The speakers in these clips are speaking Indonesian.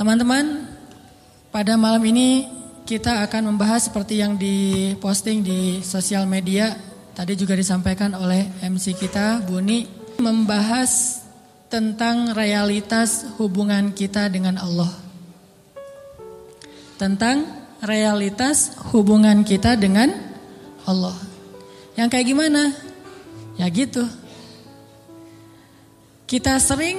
Teman-teman, pada malam ini kita akan membahas seperti yang diposting di sosial media. Tadi juga disampaikan oleh MC kita, Buni, membahas tentang realitas hubungan kita dengan Allah. Tentang realitas hubungan kita dengan Allah. Yang kayak gimana? Ya gitu. Kita sering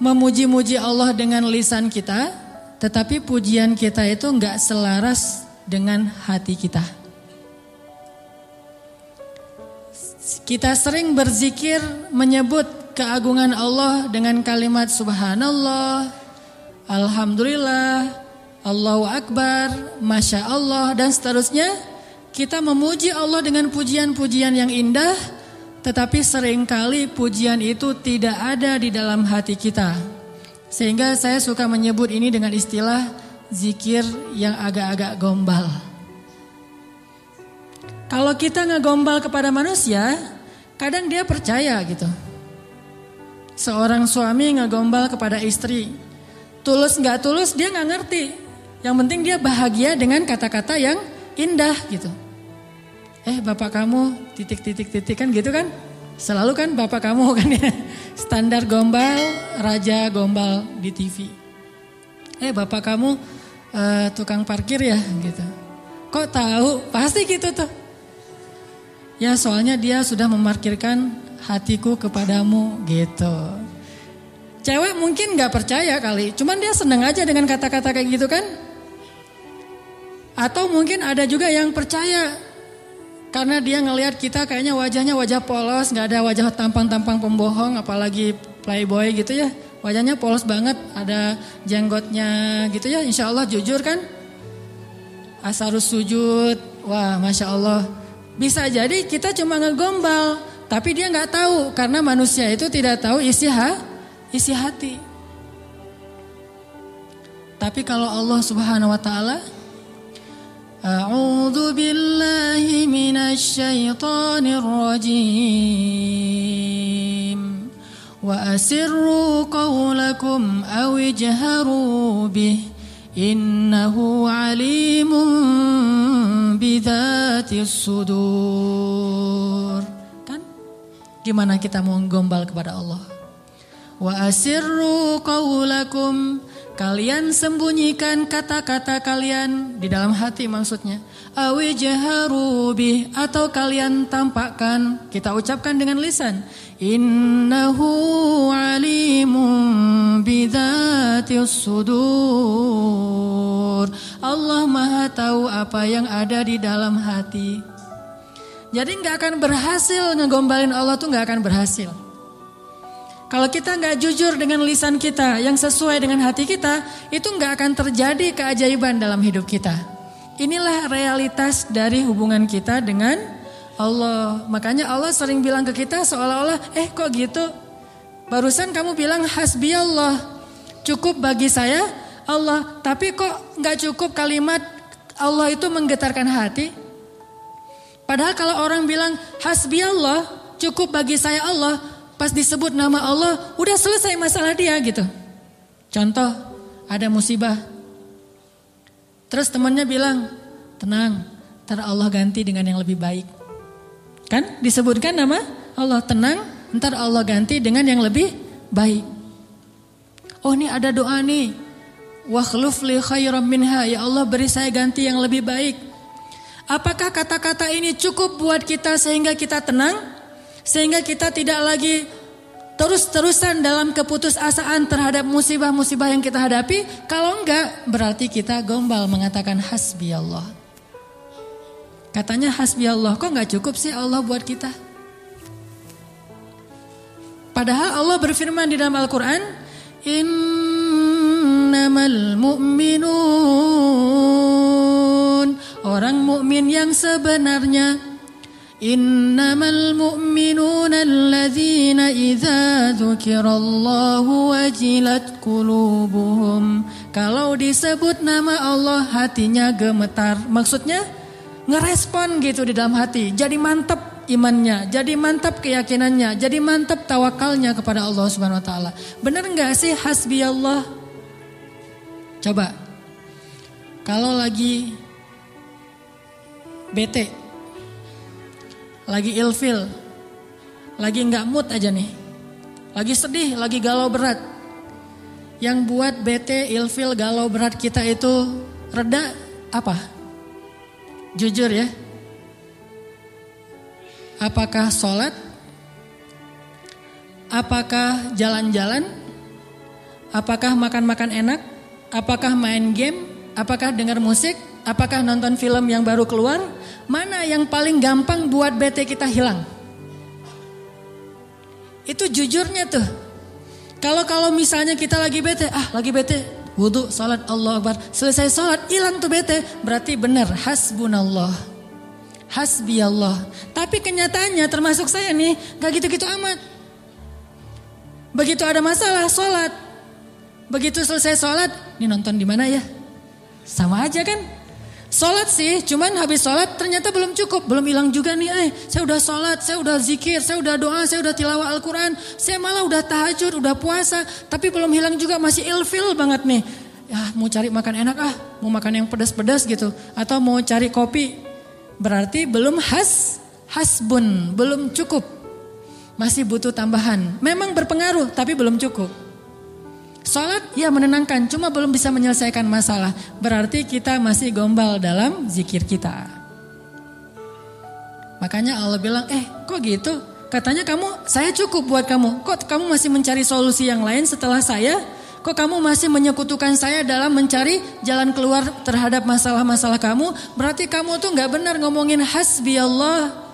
memuji-muji Allah dengan lisan kita, tetapi pujian kita itu enggak selaras dengan hati kita. Kita sering berzikir menyebut keagungan Allah dengan kalimat subhanallah, alhamdulillah, Allahu akbar, masya Allah dan seterusnya. Kita memuji Allah dengan pujian-pujian yang indah, tetapi seringkali pujian itu tidak ada di dalam hati kita. Sehingga saya suka menyebut ini dengan istilah zikir yang agak-agak gombal. Kalau kita ngegombal kepada manusia, kadang dia percaya gitu. Seorang suami ngegombal kepada istri, tulus gak tulus dia gak ngerti. Yang penting dia bahagia dengan kata-kata yang indah gitu. Bapak kamu titik kan gitu kan. Selalu kan bapak kamu kan ya. Standar gombal, raja gombal di TV. Bapak kamu tukang parkir ya gitu. Kok tahu? Pasti gitu tuh. Ya soalnya dia sudah memarkirkan hatiku kepadamu gitu. Cewek mungkin gak percaya kali. Cuman dia seneng aja dengan kata-kata kayak gitu kan. Atau mungkin ada juga yang percaya. Karena dia ngelihat kita kayaknya wajahnya wajah polos, gak ada wajah tampang-tampang pembohong, apalagi playboy gitu ya. Wajahnya polos banget, ada jenggotnya gitu ya, insya Allah jujur kan. Asarus sujud, wah masya Allah. Bisa jadi kita cuma ngegombal, tapi dia gak tahu. Karena manusia itu tidak tahu isi hati. Tapi kalau Allah subhanahu wa ta'ala, A'udzu billahi minasy syaithanir rajim. Wa asirru qawlakum aw ijharu bih innahu alimun bidzatis sudur. Kan? Gimana kita mau gombal kepada Allah? Wa asirru qawlakum, kalian sembunyikan kata-kata kalian di dalam hati maksudnya. Awi jaharu bih, atau kalian tampakkan, kita ucapkan dengan lisan. Innahu alimun bidzatis sudur. Allah Maha tahu apa yang ada di dalam hati. Jadi gak akan berhasil ngegombalin Allah tuh gak akan berhasil. Kalau kita gak jujur dengan lisan kita yang sesuai dengan hati kita, itu gak akan terjadi keajaiban dalam hidup kita. Inilah realitas dari hubungan kita dengan Allah. Makanya Allah sering bilang ke kita seolah-olah, kok gitu? Barusan kamu bilang hasbi Allah, cukup bagi saya Allah. Tapi kok gak cukup kalimat Allah itu menggetarkan hati? Padahal kalau orang bilang hasbi Allah, cukup bagi saya Allah, pas disebut nama Allah, udah selesai masalah dia gitu. Contoh, ada musibah. Terus temannya bilang, tenang, ntar Allah ganti dengan yang lebih baik. Kan disebutkan nama Allah, tenang, ntar Allah ganti dengan yang lebih baik. Oh ini ada doa nih. Wakhluf li khairam minha, ya Allah beri saya ganti yang lebih baik. Apakah kata-kata ini cukup buat kita sehingga kita tenang? Sehingga kita tidak lagi terus-terusan dalam keputusasaan terhadap musibah-musibah yang kita hadapi. Kalau enggak, berarti kita gombal mengatakan hasbi Allah. Katanya hasbi Allah, kok enggak cukup sih Allah buat kita? Padahal Allah berfirman di dalam Al-Quran, innamal mu'minun, orang mukmin yang sebenarnya. Innamal mu'minuna alladzina idza dzukirallahu wajilat qulubuhum. Kalau disebut nama Allah hatinya gemetar. Maksudnya ngerespon gitu di dalam hati. Jadi mantep imannya, jadi mantap keyakinannya, jadi mantap tawakalnya kepada Allah Subhanahu wa taala. Benar enggak sih hasbiyallah? Coba. Kalau lagi bete, lagi ilfil, lagi enggak mood aja nih. Lagi sedih, lagi galau berat. Yang buat bete, ilfil, galau berat kita itu reda apa? Jujur ya. Apakah sholat? Apakah jalan-jalan? Apakah makan-makan enak? Apakah main game? Apakah dengar musik? Apakah nonton film yang baru keluar? Mana yang paling gampang buat bete kita hilang? Itu jujurnya tuh. Kalau misalnya kita lagi bete, wudu, sholat, Allah Akbar. Selesai sholat, hilang tuh bete. Berarti benar, hasbunallah. Hasbiyallah. Tapi kenyataannya termasuk saya nih gak gitu-gitu amat. Begitu ada masalah sholat, begitu selesai sholat, ini nonton di mana ya? Sama aja kan? Sholat sih, cuman habis sholat ternyata belum cukup, belum hilang juga nih. Saya udah sholat, saya udah zikir, saya udah doa, saya udah tilawah Al-Quran, saya malah udah tahajud, udah puasa, tapi belum hilang juga, masih ilfil banget nih. Ya mau cari makan enak mau makan yang pedas-pedas gitu, atau mau cari kopi. Berarti belum hasbun, belum cukup. Masih butuh tambahan. Memang berpengaruh tapi belum cukup. Salat ya menenangkan, cuma belum bisa menyelesaikan masalah. Berarti kita masih gombal dalam zikir kita. Makanya Allah bilang, kok gitu? Katanya saya cukup buat kamu. Kok kamu masih mencari solusi yang lain setelah saya? Kok kamu masih menyekutukan saya dalam mencari jalan keluar terhadap masalah-masalah kamu? Berarti kamu tuh gak benar ngomongin hasbiyallah.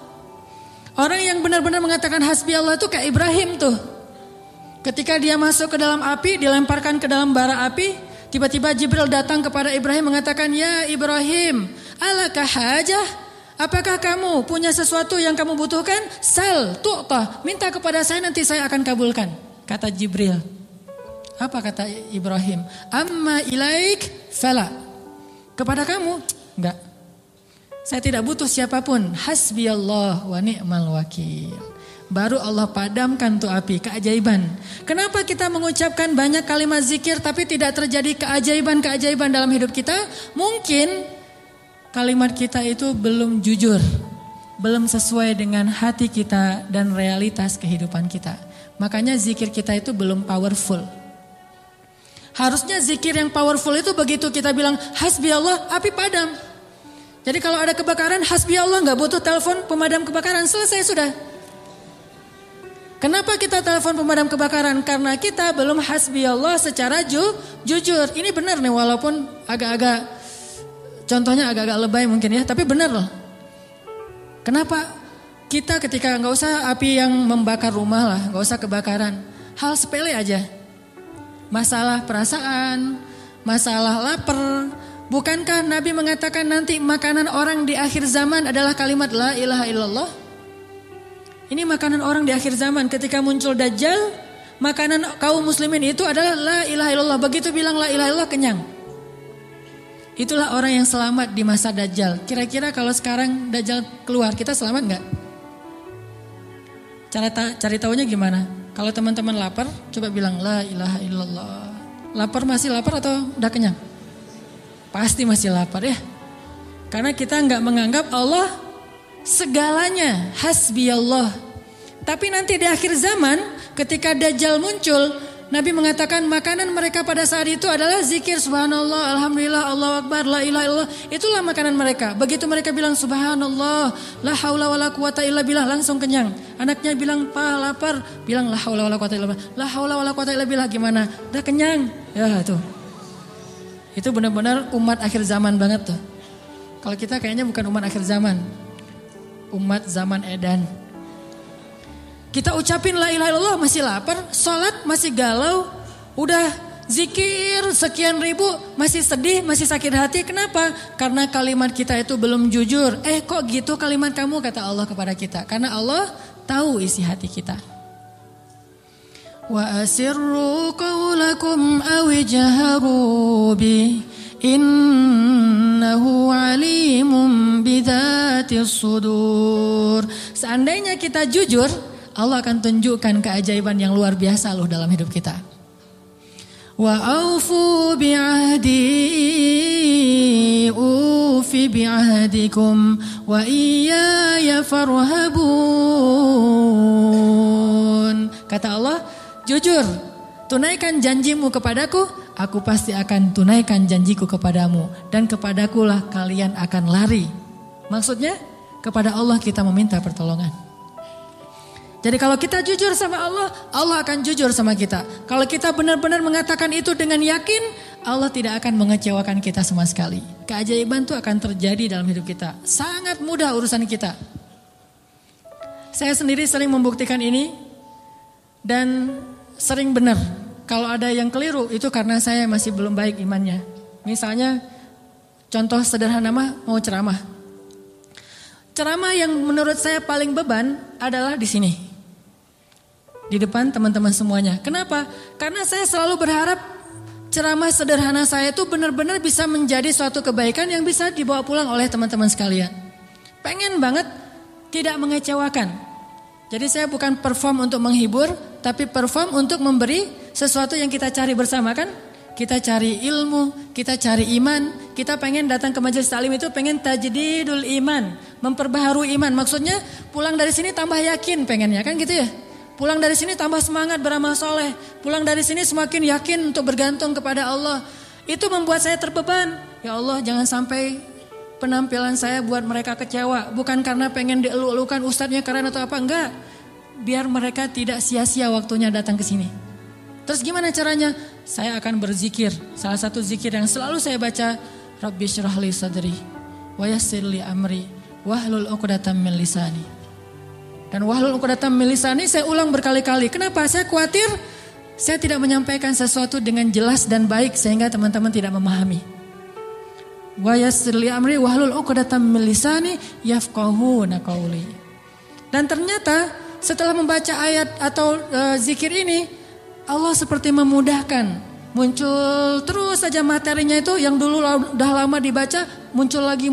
Orang yang benar-benar mengatakan hasbiyallah itu kayak Ibrahim tuh. Ketika dia masuk ke dalam api, dilemparkan ke dalam bara api, tiba-tiba Jibril datang kepada Ibrahim mengatakan, "Ya Ibrahim, alaka hajah? Apakah kamu punya sesuatu yang kamu butuhkan? Sal, tu'tah, minta kepada saya nanti saya akan kabulkan." Kata Jibril. Apa kata Ibrahim? Amma ilaik fala. Kepada kamu? Enggak. Saya tidak butuh siapapun. Hasbiyallah wa ni'mal wakil. Baru Allah padamkan tuh api, keajaiban. Kenapa kita mengucapkan banyak kalimat zikir tapi tidak terjadi keajaiban-keajaiban dalam hidup kita? Mungkin kalimat kita itu belum jujur. Belum sesuai dengan hati kita dan realitas kehidupan kita. Makanya zikir kita itu belum powerful. Harusnya zikir yang powerful itu begitu kita bilang hasbi Allah, api padam. Jadi kalau ada kebakaran, hasbi Allah, gak butuh telepon pemadam kebakaran, selesai sudah. Kenapa kita telepon pemadam kebakaran? Karena kita belum hasbi Allah secara jujur. Ini benar nih, walaupun agak-agak, contohnya agak-agak lebay mungkin ya, tapi benar loh. Kenapa kita ketika gak usah api yang membakar rumah lah, gak usah kebakaran, hal sepele aja. Masalah perasaan, masalah lapar. Bukankah Nabi mengatakan nanti makanan orang di akhir zaman adalah kalimat la ilaha illallah? Ini makanan orang di akhir zaman. Ketika muncul Dajjal, makanan kaum muslimin itu adalah la ilaha illallah. Begitu bilang la ilaha illallah, kenyang. Itulah orang yang selamat di masa Dajjal. Kira-kira kalau sekarang Dajjal keluar, kita selamat enggak? Cari tahunya gimana? Kalau teman-teman lapar, coba bilang la ilaha illallah. Lapar masih lapar atau udah kenyang? Pasti masih lapar ya. Karena kita enggak menganggap Allah segalanya, hasbiyallah. Tapi nanti di akhir zaman ketika Dajjal muncul, Nabi mengatakan makanan mereka pada saat itu adalah zikir subhanallah, alhamdulillah, Allahu akbar, la ilaha illallah. Itulah makanan mereka. Begitu mereka bilang subhanallah, la haula wala quwata illa billah, langsung kenyang. Anaknya bilang lapar, bilang la haula wala quwata illa billah. La haula wala quwata illa billah, gimana? Udah kenyang. Ya tuh. Itu benar-benar umat akhir zaman banget tuh. Kalau kita kayaknya bukan umat akhir zaman. Umat zaman edan. Kita ucapin la ilaha illallah masih lapar, sholat masih galau, udah zikir sekian ribu masih sedih, masih sakit hati. Kenapa? Karena kalimat kita itu belum jujur. Kok gitu kalimat kamu, kata Allah kepada kita. Karena Allah tahu isi hati kita. Wa asirru qawlakum awijharu bi innahu alimun bidzatis sudur. Seandainya kita jujur, Allah akan tunjukkan keajaiban yang luar biasa loh dalam hidup kita. Wa aufu bi'ahdi ufi bi'ahdikum wa iyaya farhabun. Kata Allah, jujur, tunaikan janjimu kepadaku, aku pasti akan tunaikan janjiku kepadamu, dan kepadakulah kalian akan lari. Maksudnya, kepada Allah kita meminta pertolongan. Jadi kalau kita jujur sama Allah, Allah akan jujur sama kita. Kalau kita benar-benar mengatakan itu dengan yakin, Allah tidak akan mengecewakan kita sama sekali. Keajaiban itu akan terjadi dalam hidup kita. Sangat mudah urusan kita. Saya sendiri sering membuktikan ini dan sering benar. Kalau ada yang keliru itu karena saya masih belum baik imannya. Misalnya contoh sederhana mau ceramah. Ceramah yang menurut saya paling beban adalah di sini. Di depan teman-teman semuanya. Kenapa? Karena saya selalu berharap ceramah sederhana saya itu benar-benar bisa menjadi suatu kebaikan yang bisa dibawa pulang oleh teman-teman sekalian. Pengen banget tidak mengecewakan. Jadi saya bukan perform untuk menghibur, tapi perform untuk memberi sesuatu yang kita cari bersama kan. Kita cari ilmu, kita cari iman, kita pengen datang ke majelis taklim itu pengen tajdidul iman, memperbaharui iman. Maksudnya pulang dari sini tambah yakin pengennya kan gitu ya. Pulang dari sini tambah semangat beramal soleh. Pulang dari sini semakin yakin untuk bergantung kepada Allah. Itu membuat saya terbeban. Ya Allah, jangan sampai penampilan saya buat mereka kecewa. Bukan karena pengen dielu-elukan ustadznya keren atau apa, enggak. Biar mereka tidak sia-sia waktunya datang ke sini. Terus gimana caranya? Saya akan berzikir. Salah satu zikir yang selalu saya baca, Rabbi syrah li sadri wa yassir li amri wahlul 'uqdatam min lisani. Dan wahlul 'uqdatam min lisani saya ulang berkali-kali. Kenapa? Saya khawatir saya tidak menyampaikan sesuatu dengan jelas dan baik sehingga teman-teman tidak memahami. Wa yassir li amri wahlul 'uqdatam min lisani yafqahuna qauli. Dan ternyata setelah membaca ayat atau zikir ini, Allah seperti memudahkan. Muncul terus saja materinya itu yang dulu udah lama dibaca, muncul lagi.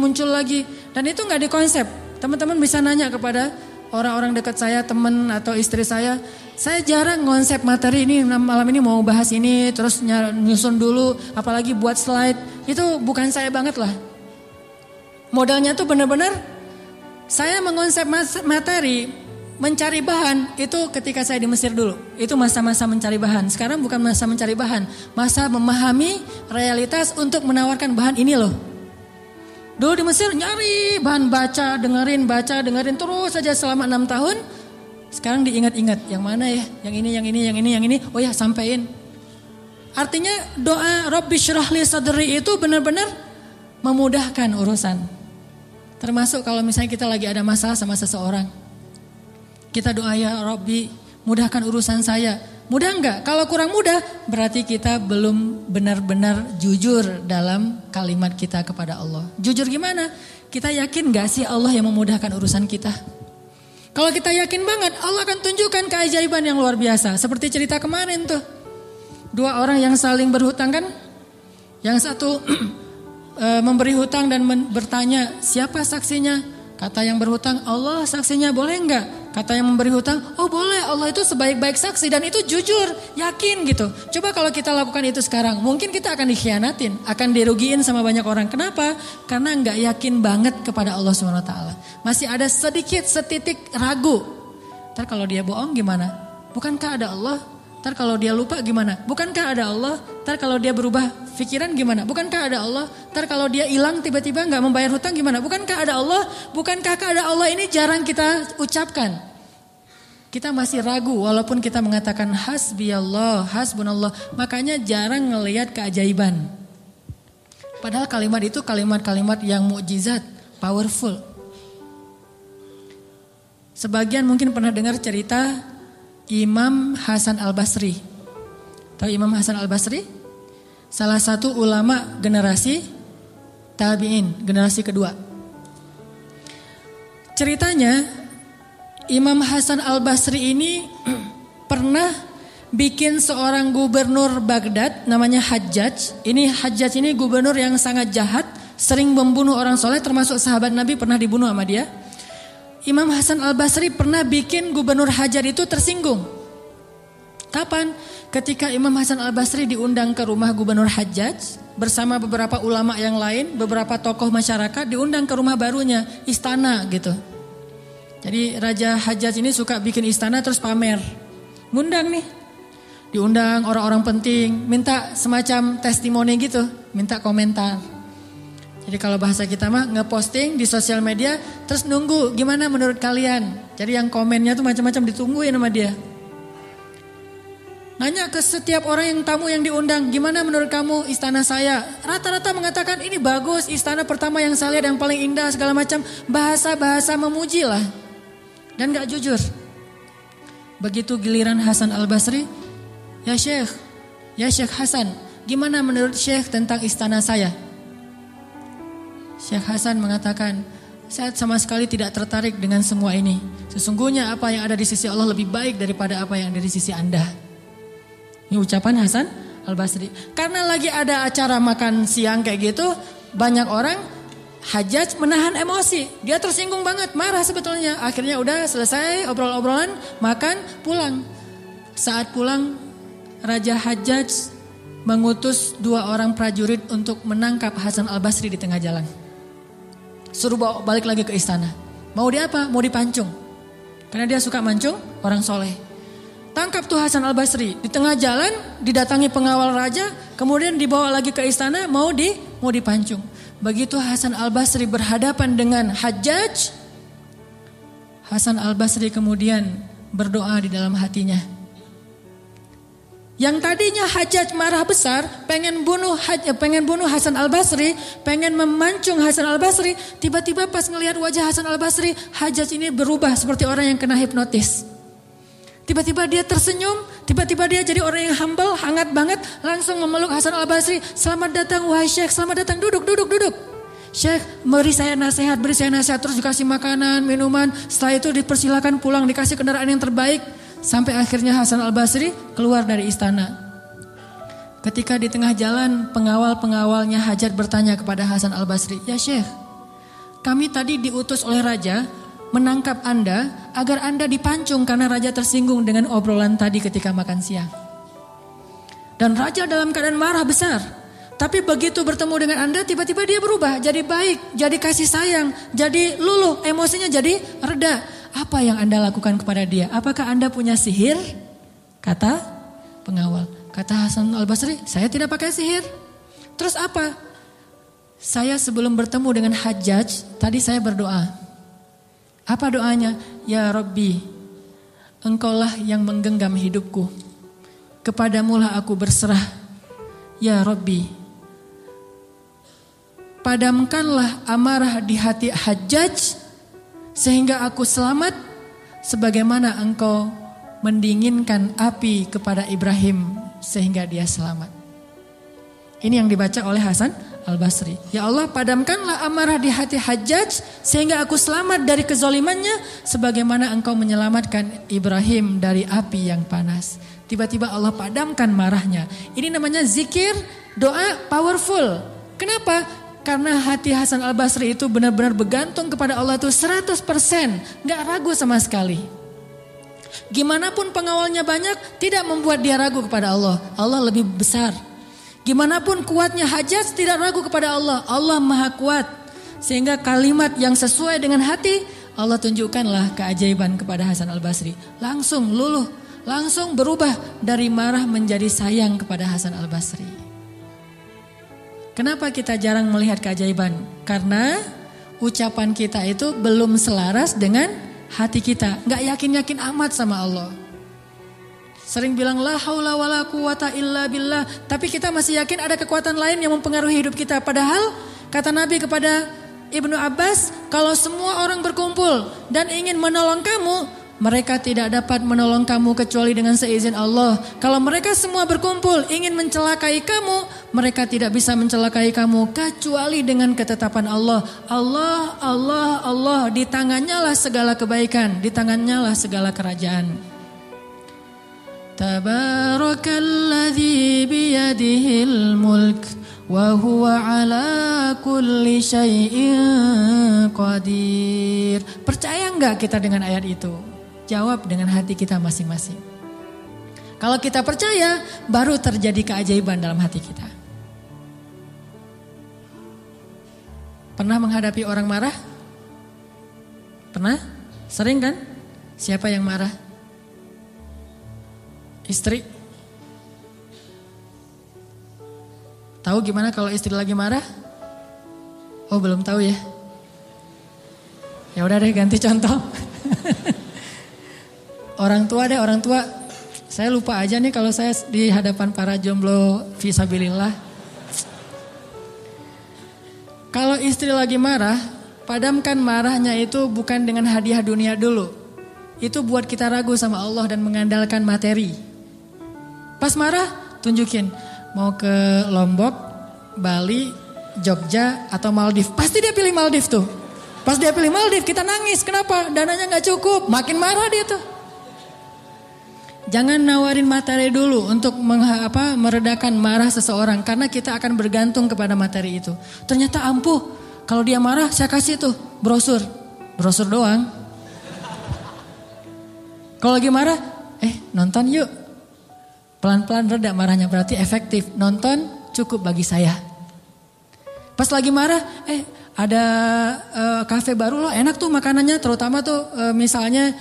Dan itu gak dikonsep. Teman-teman bisa nanya kepada orang-orang dekat saya, teman atau istri saya jarang konsep materi ini, malam ini mau bahas ini, terus nyusun dulu, apalagi buat slide. Itu bukan saya banget lah. Modalnya tuh benar-benar saya mengonsep materi, mencari bahan itu ketika saya di Mesir dulu. Itu masa-masa mencari bahan. Sekarang bukan masa mencari bahan, masa memahami realitas untuk menawarkan bahan ini loh. Dulu di Mesir nyari bahan baca dengerin terus saja selama 6 tahun. Sekarang diingat-ingat yang mana ya, yang ini. Oh ya sampein. Artinya doa Rabbi syrah li sadri itu benar-benar memudahkan urusan. Termasuk kalau misalnya kita lagi ada masalah sama seseorang. Kita doa ya Rabbi mudahkan urusan saya. Mudah enggak? Kalau kurang mudah berarti kita belum benar-benar jujur dalam kalimat kita kepada Allah. Jujur gimana? Kita yakin enggak sih Allah yang memudahkan urusan kita? Kalau kita yakin banget Allah akan tunjukkan keajaiban yang luar biasa. Seperti cerita kemarin tuh. 2 orang yang saling berhutang kan? Yang satu memberi hutang dan bertanya siapa saksinya? Kata yang berhutang Allah saksinya, boleh enggak? Kata yang memberi hutang, oh boleh, Allah itu sebaik-baik saksi dan itu jujur, yakin gitu. Coba kalau kita lakukan itu sekarang, mungkin kita akan dikhianatin, akan dirugiin sama banyak orang. Kenapa? Karena enggak yakin banget kepada Allah SWT. Masih ada setitik ragu. Ntar kalau dia bohong gimana? Bukankah ada Allah? Ntar kalau dia lupa gimana? Bukankah ada Allah? Ntar kalau dia berubah pikiran gimana? Bukankah ada Allah? Ntar kalau dia hilang tiba-tiba gak membayar hutang gimana? Bukankah ada Allah? Bukankah ada Allah ini jarang kita ucapkan? Kita masih ragu walaupun kita mengatakan hasbiyallah, hasbunallah. Makanya jarang ngelihat keajaiban. Padahal kalimat itu kalimat-kalimat yang mukjizat, powerful. Sebagian mungkin pernah dengar cerita Imam Hasan Al-Basri. Tahu Imam Hasan Al-Basri? Salah satu ulama generasi tabi'in, generasi kedua. Ceritanya Imam Hasan Al-Basri ini pernah bikin seorang gubernur Baghdad namanya Hajjaj. Hajjaj ini gubernur yang sangat jahat, sering membunuh orang soleh termasuk sahabat Nabi pernah dibunuh sama dia. Imam Hasan Al-Basri pernah bikin Gubernur Hajar itu tersinggung. Kapan? Ketika Imam Hasan Al-Basri diundang ke rumah Gubernur Hajjaj bersama beberapa ulama yang lain, beberapa tokoh masyarakat diundang ke rumah barunya, istana gitu. Jadi Raja Hajjaj ini suka bikin istana terus pamer. Ngundang nih. Diundang orang-orang penting, minta semacam testimoni gitu, minta komentar. Jadi kalau bahasa kita mah ngeposting di sosial media, terus nunggu gimana menurut kalian. Jadi yang komennya tuh macam-macam ditungguin sama dia. Nanya ke setiap orang yang tamu yang diundang, gimana menurut kamu istana saya? Rata-rata mengatakan ini bagus, istana pertama yang saya lihat yang paling indah segala macam. Bahasa-bahasa memuji lah. Dan gak jujur. Begitu giliran Hasan Al-Basri, ya Syekh Hasan, gimana menurut Syekh tentang istana saya? Syekh Hasan mengatakan, saya sama sekali tidak tertarik dengan semua ini. Sesungguhnya apa yang ada di sisi Allah lebih baik daripada apa yang ada di sisi Anda. Ini ucapan Hasan Al-Basri. Karena lagi ada acara makan siang kayak gitu, banyak orang Hajjaj menahan emosi. Dia tersinggung banget, marah sebetulnya. Akhirnya udah selesai obrol-obrolan, makan, pulang. Saat pulang, Raja Hajjaj mengutus 2 orang prajurit untuk menangkap Hasan Al-Basri di tengah jalan. Suruh bawa balik lagi ke istana. Mau dia apa? Mau dipancung. Karena dia suka mancung, orang soleh. Tangkap tuh Hasan Al-Basri. Di tengah jalan didatangi pengawal raja, kemudian dibawa lagi ke istana, mau dipancung. Begitu Hasan Al-Basri berhadapan dengan Hajjaj, Hasan Al-Basri kemudian berdoa di dalam hatinya. Yang tadinya Hajjaj marah besar, pengen bunuh Hasan Al-Basri, pengen memancung Hasan Al-Basri, tiba-tiba pas ngelihat wajah Hasan Al-Basri, Hajjaj ini berubah seperti orang yang kena hipnotis. Tiba-tiba dia tersenyum, tiba-tiba dia jadi orang yang humble, hangat banget, langsung memeluk Hasan Al-Basri. Selamat datang wahai Syekh, selamat datang, duduk. Syekh, beri saya nasihat, terus dikasih makanan, minuman. Setelah itu dipersilakan pulang, dikasih kendaraan yang terbaik. Sampai akhirnya Hasan Al-Basri keluar dari istana. Ketika di tengah jalan, pengawal-pengawalnya Hajjaj bertanya kepada Hasan Al-Basri, ya Syekh, kami tadi diutus oleh Raja menangkap Anda agar Anda dipancung karena Raja tersinggung dengan obrolan tadi ketika makan siang. Dan Raja dalam keadaan marah besar. Tapi begitu bertemu dengan Anda, tiba-tiba dia berubah, jadi baik, jadi kasih sayang, jadi luluh, emosinya jadi reda. Apa yang Anda lakukan kepada dia? Apakah Anda punya sihir? Kata pengawal. Kata Hasan Al-Basri, saya tidak pakai sihir. Terus apa? Saya sebelum bertemu dengan Hajjaj, tadi saya berdoa. Apa doanya? Ya Rabbi, Engkaulah yang menggenggam hidupku. Kepadamulah aku berserah. Ya Rabbi, padamkanlah amarah di hati Hajjaj, sehingga aku selamat sebagaimana Engkau mendinginkan api kepada Ibrahim sehingga dia selamat. Ini yang dibaca oleh Hasan Al-Basri. Ya Allah, padamkanlah amarah di hati Hajjaj sehingga aku selamat dari kezalimannya sebagaimana Engkau menyelamatkan Ibrahim dari api yang panas. Tiba-tiba Allah padamkan marahnya. Ini namanya zikir, doa powerful. Kenapa? Karena hati Hasan Al-Basri itu benar-benar bergantung kepada Allah itu 100%. Gak ragu sama sekali. Gimana pun pengawalnya banyak, tidak membuat dia ragu kepada Allah. Allah lebih besar. Gimana pun kuatnya Hajjaj, tidak ragu kepada Allah. Allah maha kuat. Sehingga kalimat yang sesuai dengan hati, Allah tunjukkanlah keajaiban kepada Hasan Al-Basri. Langsung luluh, langsung berubah dari marah menjadi sayang kepada Hasan Al-Basri. Kenapa kita jarang melihat keajaiban? Karena ucapan kita itu belum selaras dengan hati kita. Gak yakin-yakin amat sama Allah. Sering bilang la haula wala quwata illa billah. Tapi kita masih yakin ada kekuatan lain yang mempengaruhi hidup kita. Padahal kata Nabi kepada Ibnu Abbas, kalau semua orang berkumpul dan ingin menolong kamu, mereka tidak dapat menolong kamu kecuali dengan seizin Allah. Kalau mereka semua berkumpul ingin mencelakai kamu, mereka tidak bisa mencelakai kamu kecuali dengan ketetapan Allah. Allah, Allah, Allah, di tangannya lah segala kebaikan, di tangannya lah segala kerajaan. Tabarakalladzi biyadihil mulk wa huwa ala kulli syai'in qadir. Percaya enggak kita dengan ayat itu? Jawab dengan hati kita masing-masing. Kalau kita percaya, baru terjadi keajaiban dalam hati kita. Pernah menghadapi orang marah? Pernah? Sering kan? Siapa yang marah? Istri. Tahu gimana kalau istri lagi marah? Oh, belum tahu ya. Ya udah deh, ganti contoh. Orang tua deh, orang tua. Saya lupa aja nih kalau saya di hadapan para jomblo fisabilillah. Kalau istri lagi marah, padamkan marahnya itu bukan dengan hadiah dunia dulu. Itu buat kita ragu sama Allah dan mengandalkan materi. Pas marah, tunjukin. Mau ke Lombok, Bali, Jogja, atau Maldives. Pasti dia pilih Maldives tuh. Pas dia pilih Maldives, kita nangis. Kenapa? Dananya gak cukup. Makin marah dia tuh. Jangan nawarin materi dulu untuk meredakan marah seseorang. Karena kita akan bergantung kepada materi itu. Ternyata ampuh. Kalau dia marah, saya kasih tuh brosur. Brosur doang. Kalau lagi marah, nonton yuk. Pelan-pelan reda marahnya, berarti efektif. Nonton cukup bagi saya. Pas lagi marah, ada kafe baru loh, enak tuh makanannya. Terutama tuh misalnya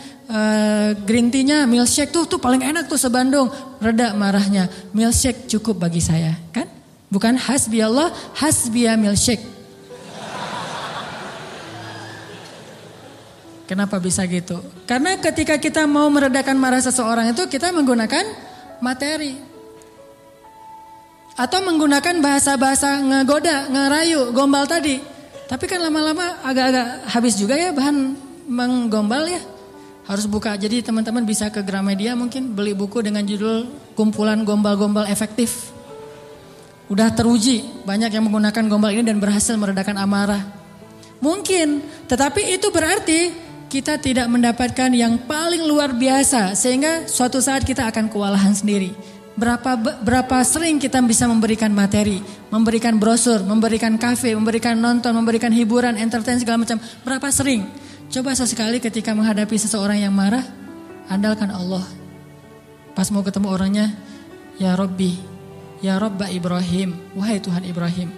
green tea-nya, milkshake tuh paling enak tuh se-Bandung. Reda marahnya, milkshake cukup bagi saya. Kan? Bukan hasbi Allah, hasbiya milkshake. Kenapa bisa gitu? Karena ketika kita mau meredakan marah seseorang itu kita menggunakan materi. Atau menggunakan bahasa-bahasa ngegoda, ngerayu, gombal tadi. Tapi kan lama-lama agak-agak habis juga ya bahan menggombal ya. Harus buka, jadi teman-teman bisa ke Gramedia mungkin beli buku dengan judul Kumpulan Gombal-Gombal Efektif. Udah teruji, banyak yang menggunakan gombal ini dan berhasil meredakan amarah. Mungkin, tetapi itu berarti kita tidak mendapatkan yang paling luar biasa sehingga suatu saat kita akan kewalahan sendiri. Berapa sering kita bisa memberikan materi, memberikan brosur, memberikan kafe, memberikan nonton, memberikan hiburan, entertain segala macam. Berapa sering? Coba sesekali ketika menghadapi seseorang yang marah, andalkan Allah. Pas mau ketemu orangnya, ya Rabbi, ya Rabba Ibrahim, wahai Tuhan Ibrahim,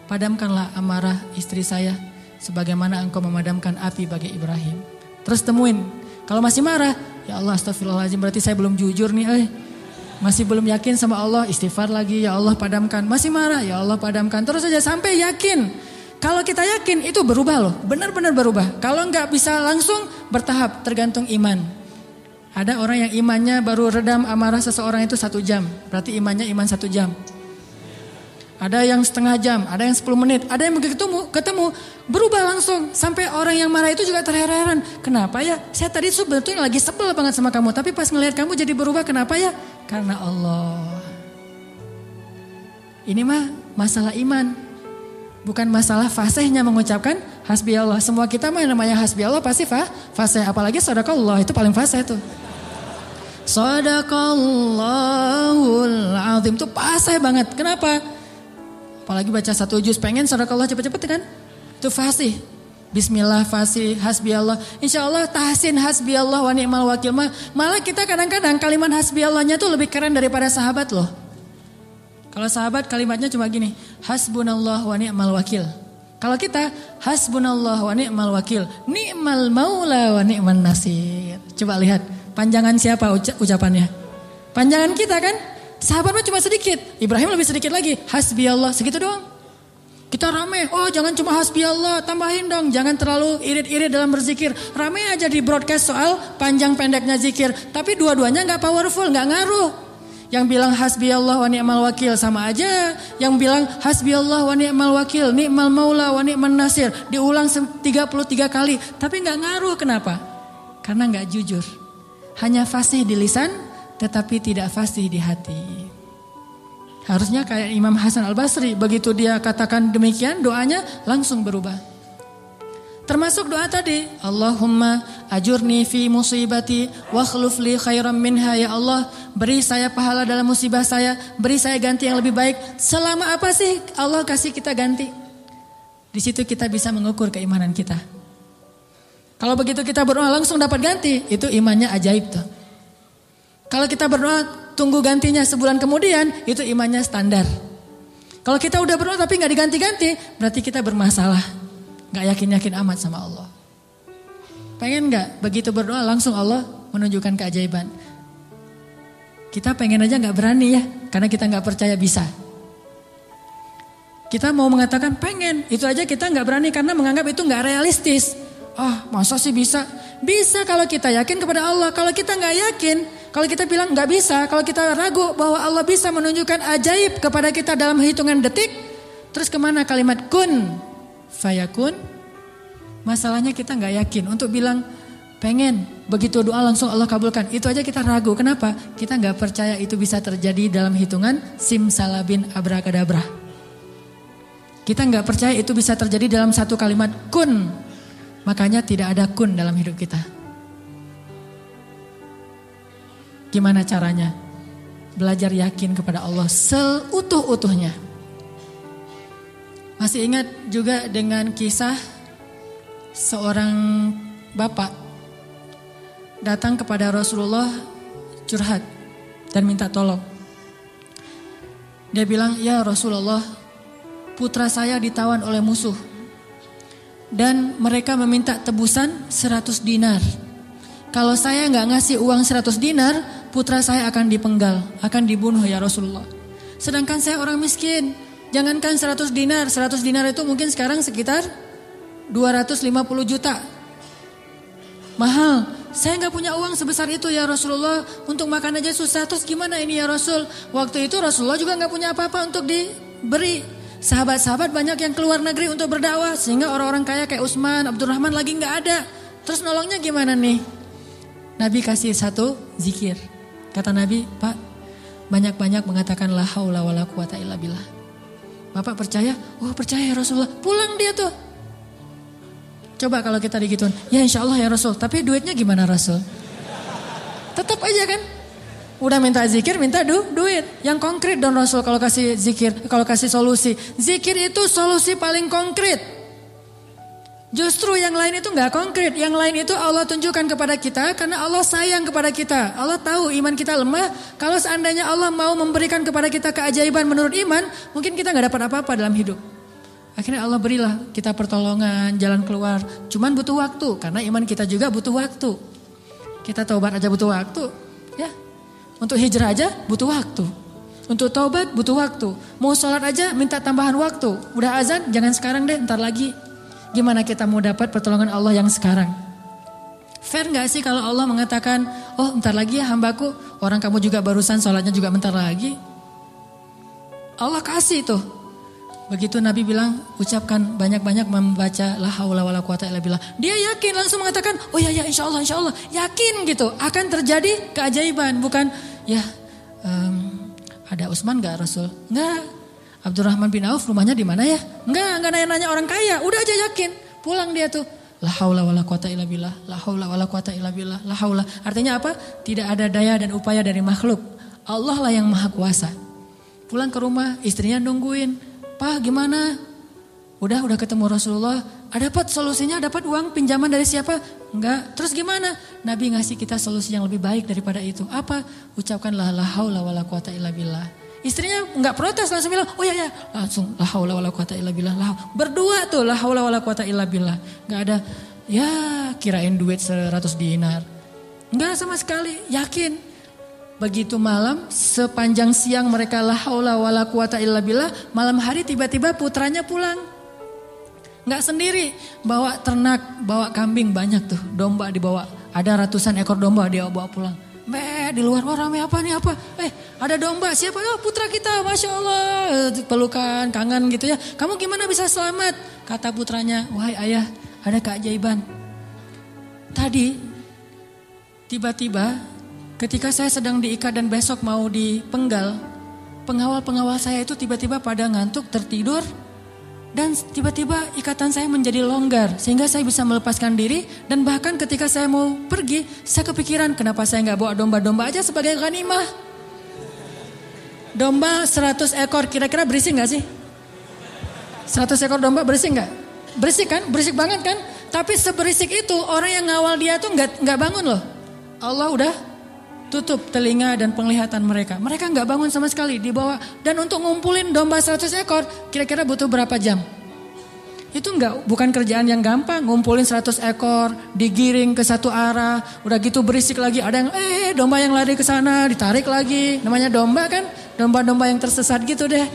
padamkanlah amarah istri saya sebagaimana engkau memadamkan api bagi Ibrahim. Terus temuin, kalau masih marah, ya Allah astagfirullahaladzim, berarti saya belum jujur nih. Masih belum yakin sama Allah, istighfar lagi, ya Allah padamkan. Masih marah, ya Allah padamkan. Terus saja sampai yakin. Kalau kita yakin itu berubah loh, benar-benar berubah. Kalau enggak bisa langsung bertahap, tergantung iman. Ada orang yang imannya baru redam amarah seseorang itu 1 jam, berarti imannya iman 1 jam. Ada yang setengah jam, ada yang 10 menit, ada yang begitu ketemu berubah langsung. Sampai orang yang marah itu juga terheran-heran. Kenapa ya? Saya tadi sebetulnya lagi sebel banget sama kamu, tapi pas ngelihat kamu jadi berubah, kenapa ya? Karena Allah. Ini mah masalah iman. Bukan masalah fasihnya mengucapkan hasbi Allah. Semua kita mah yang namanya hasbi Allah pasti fasih. Apalagi sadaqallah, itu paling fasih tuh. Sadaqallahul azim itu fasih banget. Kenapa? Apalagi baca 1 juz pengen sadaqallah cepet-cepet kan? Itu fasih. Bismillah fasih, hasbi Allah. Insya Allah tahsin hasbi Allah wa ni'mal wakil. Malah kita kadang-kadang kalimat hasbi Allahnya tuh lebih keren daripada sahabat loh. Kalau sahabat kalimatnya cuma gini, hasbunallah wa ni'mal wakil. Kalau kita hasbunallah wa ni'mal wakil, ni'mal maula wa ni'man nasir. Coba lihat, panjangan siapa ucapannya? Panjangan kita kan? Sahabatnya cuma sedikit, Ibrahim lebih sedikit lagi, hasbi Allah, segitu doang. Kita rame, oh jangan cuma hasbi Allah, tambahin dong, jangan terlalu irit-irit dalam berzikir. Rame aja di broadcast soal panjang pendeknya zikir, tapi dua-duanya gak powerful, gak ngaruh. Yang bilang hasbi Allah wa ni'mal wakil sama aja. Yang bilang hasbi Allah wa ni'mal wakil, ni'mal maula wa ni'man nasir. Diulang 33 kali. Tapi gak ngaruh, kenapa? Karena gak jujur. Hanya fasih di lisan, tetapi tidak fasih di hati. Harusnya kayak Imam Hasan Al-Basri. Begitu dia katakan demikian, doanya langsung berubah. Termasuk doa tadi, Allahumma ajurni fi musibati wa akhluf li khairan minha. Ya Allah, beri saya pahala dalam musibah saya, beri saya ganti yang lebih baik. Selama apa sih Allah kasih kita ganti? Di situ kita bisa mengukur keimanan kita. Kalau begitu kita berdoa langsung dapat ganti, itu imannya ajaib tuh. Kalau kita berdoa tunggu gantinya sebulan kemudian, itu imannya standar. Kalau kita udah berdoa tapi gak diganti-ganti, berarti kita bermasalah. Gak yakin-yakin amat sama Allah. Pengen gak begitu berdoa langsung Allah menunjukkan keajaiban? Kita pengen aja gak berani ya, karena kita gak percaya bisa. Kita mau mengatakan pengen, itu aja kita gak berani karena menganggap itu gak realistis. Masa sih bisa? Bisa kalau kita yakin kepada Allah. Kalau kita gak yakin, kalau kita bilang gak bisa, kalau kita ragu bahwa Allah bisa menunjukkan ajaib kepada kita dalam hitungan detik, terus kemana kalimat kun fayakun? Masalahnya kita gak yakin untuk bilang pengen, begitu doa langsung Allah kabulkan. Itu aja kita ragu. Kenapa? Kita gak percaya itu bisa terjadi dalam hitungan simsalabin abrakadabra. Kita gak percaya itu bisa terjadi dalam satu kalimat kun. Makanya tidak ada kun dalam hidup kita. Gimana caranya? Belajar yakin kepada Allah seutuh-utuhnya. Masih ingat juga dengan kisah seorang bapak datang kepada Rasulullah curhat dan minta tolong. Dia bilang, ya Rasulullah, putra saya ditawan oleh musuh dan mereka meminta tebusan 100 dinar. Kalau saya gak ngasih uang 100 dinar, putra saya akan dipenggal, akan dibunuh ya Rasulullah. Sedangkan saya orang miskin. Jangankan 100 dinar itu mungkin sekarang sekitar 250 juta. Mahal. Saya gak punya uang sebesar itu ya Rasulullah. Untuk makan aja susah. Terus gimana ini ya Rasul? Waktu itu Rasulullah juga gak punya apa-apa untuk diberi. Sahabat-sahabat banyak yang keluar negeri untuk berdakwah. Sehingga orang-orang kaya kayak Utsman, Abdurrahman lagi gak ada. Terus nolongnya gimana nih? Nabi kasih satu zikir. Kata Nabi, Pak, banyak-banyak mengatakan la haula wala quwata illa billah. Bapak percaya? Oh percaya ya Rasulullah. Pulang dia tuh. Coba kalau kita digituin. Ya insya Allah ya Rasul. Tapi duitnya gimana Rasul? Tetap aja kan. Udah minta zikir, minta duit. Yang konkret dong Rasul kalau kasih zikir. Kalau kasih solusi. Zikir itu solusi paling konkret. Justru yang lain itu gak konkret. Yang lain itu Allah tunjukkan kepada kita karena Allah sayang kepada kita. Allah tahu iman kita lemah. Kalau seandainya Allah mau memberikan kepada kita keajaiban menurut iman, mungkin kita gak dapat apa-apa dalam hidup. Akhirnya Allah berilah kita pertolongan, jalan keluar. Cuman butuh waktu karena iman kita juga butuh waktu. Kita taubat aja butuh waktu. Ya, untuk hijrah aja butuh waktu. Untuk taubat butuh waktu. Mau sholat aja minta tambahan waktu. Udah azan jangan sekarang deh, ntar lagi. Gimana kita mau dapat pertolongan Allah yang sekarang? Fair gak sih kalau Allah mengatakan, oh bentar lagi ya hambaku, orang kamu juga barusan sholatnya juga bentar lagi. Allah kasih tuh. Begitu Nabi bilang, ucapkan banyak-banyak membaca la haula wala quwata illa billah. Dia yakin langsung mengatakan, oh ya insya Allah. Yakin gitu, akan terjadi keajaiban. Bukan, ya ada Utsman gak Rasul? Enggak. Abdurrahman bin Auf rumahnya di mana ya? Enggak nanya-nanya orang kaya, udah aja yakin. Pulang dia tuh. La haula wala quwata illa billah, la haula wala quwata illa billah, la haula. Artinya apa? Tidak ada daya dan upaya dari makhluk. Allah lah yang maha kuasa. Pulang ke rumah, istrinya nungguin. Pak gimana? Udah ketemu Rasulullah. Dapat solusinya, dapat uang pinjaman dari siapa? Enggak. Terus gimana? Nabi ngasih kita solusi yang lebih baik daripada itu. Apa? Ucapkanlah la haula wala quwata illa billah. Istrinya enggak protes, langsung bilang, oh ya, langsung la haula wala quwata illa billah. Berdua tuh la haula wala quwata illa billah. Enggak ada, ya kirain duit 100 dinar. Enggak sama sekali, yakin. Begitu malam, sepanjang siang mereka la haula wala quwata illa billah. Malam hari tiba-tiba putranya pulang. Enggak sendiri, bawa ternak, bawa kambing banyak tuh. Domba dibawa, ada ratusan ekor domba dia bawa pulang. Di luar rame apa nih apa? Ada domba siapa? Oh putra kita, Masya Allah. Pelukan, kangen gitu ya. Kamu gimana bisa selamat? Kata putranya, wahai ayah ada keajaiban. Tadi tiba-tiba ketika saya sedang diikat dan besok mau dipenggal, pengawal-pengawal saya itu tiba-tiba pada ngantuk tertidur. Dan tiba-tiba ikatan saya menjadi longgar sehingga saya bisa melepaskan diri. Dan bahkan ketika saya mau pergi, saya kepikiran kenapa saya nggak bawa domba-domba aja sebagai ghanimah. Domba 100 ekor kira-kira berisik nggak sih? 100 ekor domba berisik nggak? Berisik kan? Berisik banget kan? Tapi seberisik itu orang yang ngawal dia tuh nggak bangun loh. Allah udah tutup telinga dan penglihatan mereka. Mereka nggak bangun sama sekali dibawa. Dan untuk ngumpulin domba 100 ekor kira-kira butuh berapa jam? Itu bukan kerjaan yang gampang. Ngumpulin 100 ekor, digiring ke satu arah. Udah gitu berisik lagi. Ada yang domba yang lari ke sana, ditarik lagi. Namanya domba kan? Domba-domba yang tersesat gitu deh.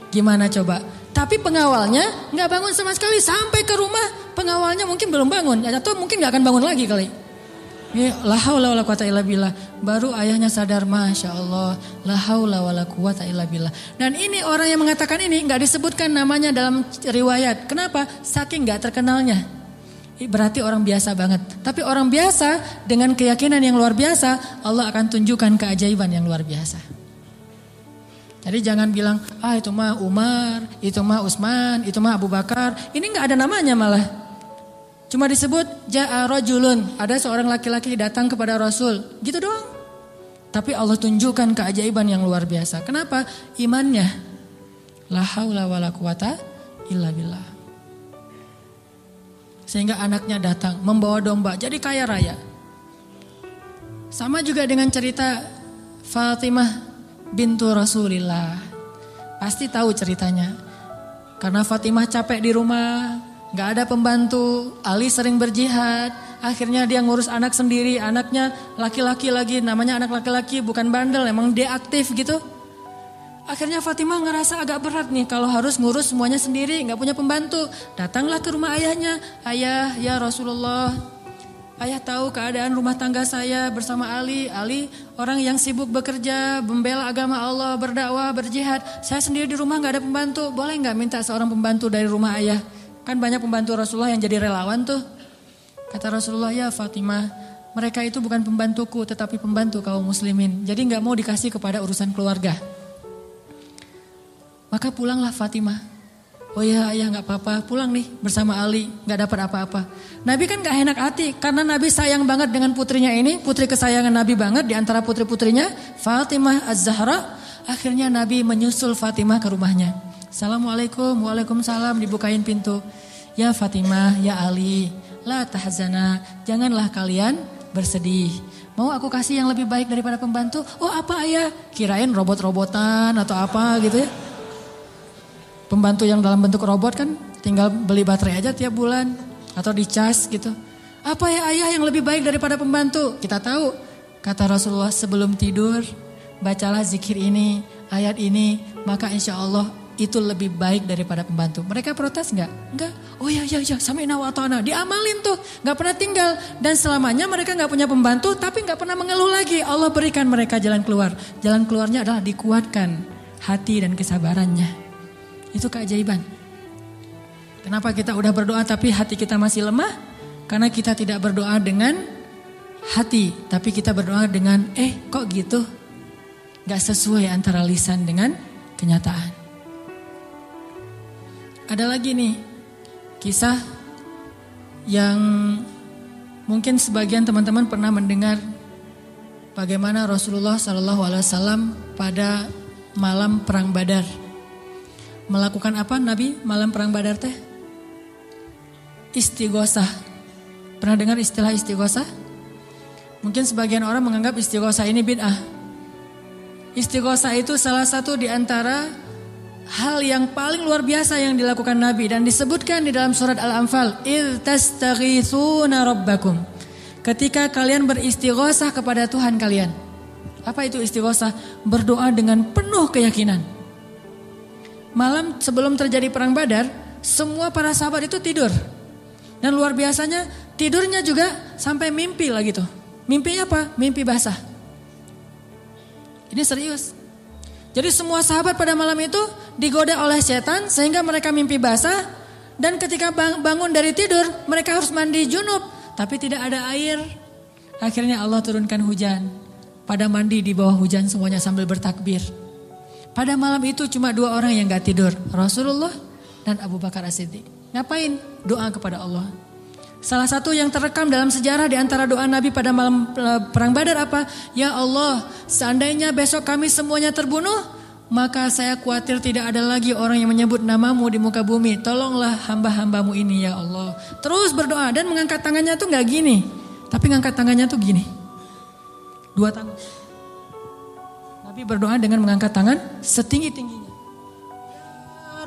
Gimana coba? Tapi pengawalnya nggak bangun sama sekali sampai ke rumah. Pengawalnya mungkin belum bangun atau mungkin nggak akan bangun lagi kali. La haula wala quwata illa billah. Baru ayahnya sadar, Masya Allah, la haula wala quwata illa billah. Dan ini orang yang mengatakan ini nggak disebutkan namanya dalam riwayat. Kenapa? Saking nggak terkenalnya. Berarti orang biasa banget. Tapi orang biasa dengan keyakinan yang luar biasa, Allah akan tunjukkan keajaiban yang luar biasa. Jadi jangan bilang, itu mah Umar, itu mah Utsman, itu mah Abu Bakar. Ini nggak ada namanya malah. Cuma disebut ja'a rajulun, ada seorang laki-laki datang kepada Rasul, gitu doang. Tapi Allah tunjukkan keajaiban yang luar biasa. Kenapa? Imannya. La haula wala quwata illa billah. Sehingga anaknya datang membawa domba, jadi kaya raya. Sama juga dengan cerita Fatimah bintu Rasulillah. Pasti tahu ceritanya. Karena Fatimah capek di rumah, gak ada pembantu, Ali sering berjihad, akhirnya dia ngurus anak sendiri, anaknya laki-laki lagi, namanya anak laki-laki bukan bandel, emang dia aktif gitu. Akhirnya Fatimah ngerasa agak berat nih kalau harus ngurus semuanya sendiri, gak punya pembantu. Datanglah ke rumah ayahnya, ayah ya Rasulullah, ayah tahu keadaan rumah tangga saya bersama Ali. Ali orang yang sibuk bekerja, membela agama Allah, berdakwah, berjihad. Saya sendiri di rumah gak ada pembantu, boleh gak minta seorang pembantu dari rumah ayah? Kan banyak pembantu Rasulullah yang jadi relawan tuh. Kata Rasulullah, ya Fatimah, mereka itu bukan pembantuku tetapi pembantu kaum muslimin. Jadi gak mau dikasih kepada urusan keluarga. Maka pulanglah Fatimah. Oh ya ayah gak apa-apa, pulang nih bersama Ali, gak dapat apa-apa. Nabi kan gak enak hati karena Nabi sayang banget dengan putrinya ini. Putri kesayangan Nabi banget di antara putri-putrinya, Fatimah Az-Zahra. Akhirnya Nabi menyusul Fatimah ke rumahnya. Assalamualaikum, waalaikumsalam, dibukain pintu. Ya Fatimah, ya Ali, la tahzana, janganlah kalian bersedih. Mau aku kasih yang lebih baik daripada pembantu? Oh apa ayah? Kirain robot-robotan atau apa gitu ya. Pembantu yang dalam bentuk robot kan tinggal beli baterai aja tiap bulan atau dicas gitu. Apa ya ayah yang lebih baik daripada pembantu? Kita tahu, kata Rasulullah sebelum tidur, bacalah zikir ini, ayat ini, maka insya Allah itu lebih baik daripada pembantu. Mereka protes enggak? Enggak. Oh ya, sami'na wa ata'na. Diamalin tuh, enggak pernah tinggal. Dan selamanya mereka enggak punya pembantu, tapi enggak pernah mengeluh lagi. Allah berikan mereka jalan keluar. Jalan keluarnya adalah dikuatkan hati dan kesabarannya. Itu keajaiban. Kenapa kita udah berdoa tapi hati kita masih lemah? Karena kita tidak berdoa dengan hati, tapi kita berdoa dengan kok gitu? Enggak sesuai antara lisan dengan kenyataan. Ada lagi nih kisah yang mungkin sebagian teman-teman pernah mendengar bagaimana Rasulullah SAW pada malam perang Badar melakukan apa Nabi malam perang Badar teh? Istighosah. Pernah dengar istilah istighosah? Mungkin sebagian orang menganggap istighosah ini bid'ah. Istighosah itu salah satu di antara hal yang paling luar biasa yang dilakukan Nabi dan disebutkan di dalam surat Al-Anfal, "Idz tastaghitsuna rabbakum." Ketika kalian beristighosah kepada Tuhan kalian. Apa itu istighosah? Berdoa dengan penuh keyakinan. Malam sebelum terjadi perang Badar, semua para sahabat itu tidur. Dan luar biasanya tidurnya juga sampai mimpi lah gitu. Mimpinya apa? Mimpi basah. Ini serius. Jadi semua sahabat pada malam itu digoda oleh setan sehingga mereka mimpi basah. Dan ketika bangun dari tidur mereka harus mandi junub. Tapi tidak ada air. Akhirnya Allah turunkan hujan. pada mandi di bawah hujan semuanya sambil bertakbir. Pada malam itu cuma 2 orang yang gak tidur, Rasulullah dan Abu Bakar As-Siddiq. Ngapain? Doa kepada Allah. Salah satu yang terekam dalam sejarah di antara doa Nabi pada malam perang Badar apa? Ya Allah, seandainya besok kami semuanya terbunuh, maka saya khawatir tidak ada lagi orang yang menyebut namamu di muka bumi. Tolonglah hamba-hambamu ini ya Allah. Terus berdoa dan mengangkat tangannya tuh gak gini, tapi ngangkat tangannya tuh gini. 2 tangan. Nabi berdoa dengan mengangkat tangan setinggi-tingginya.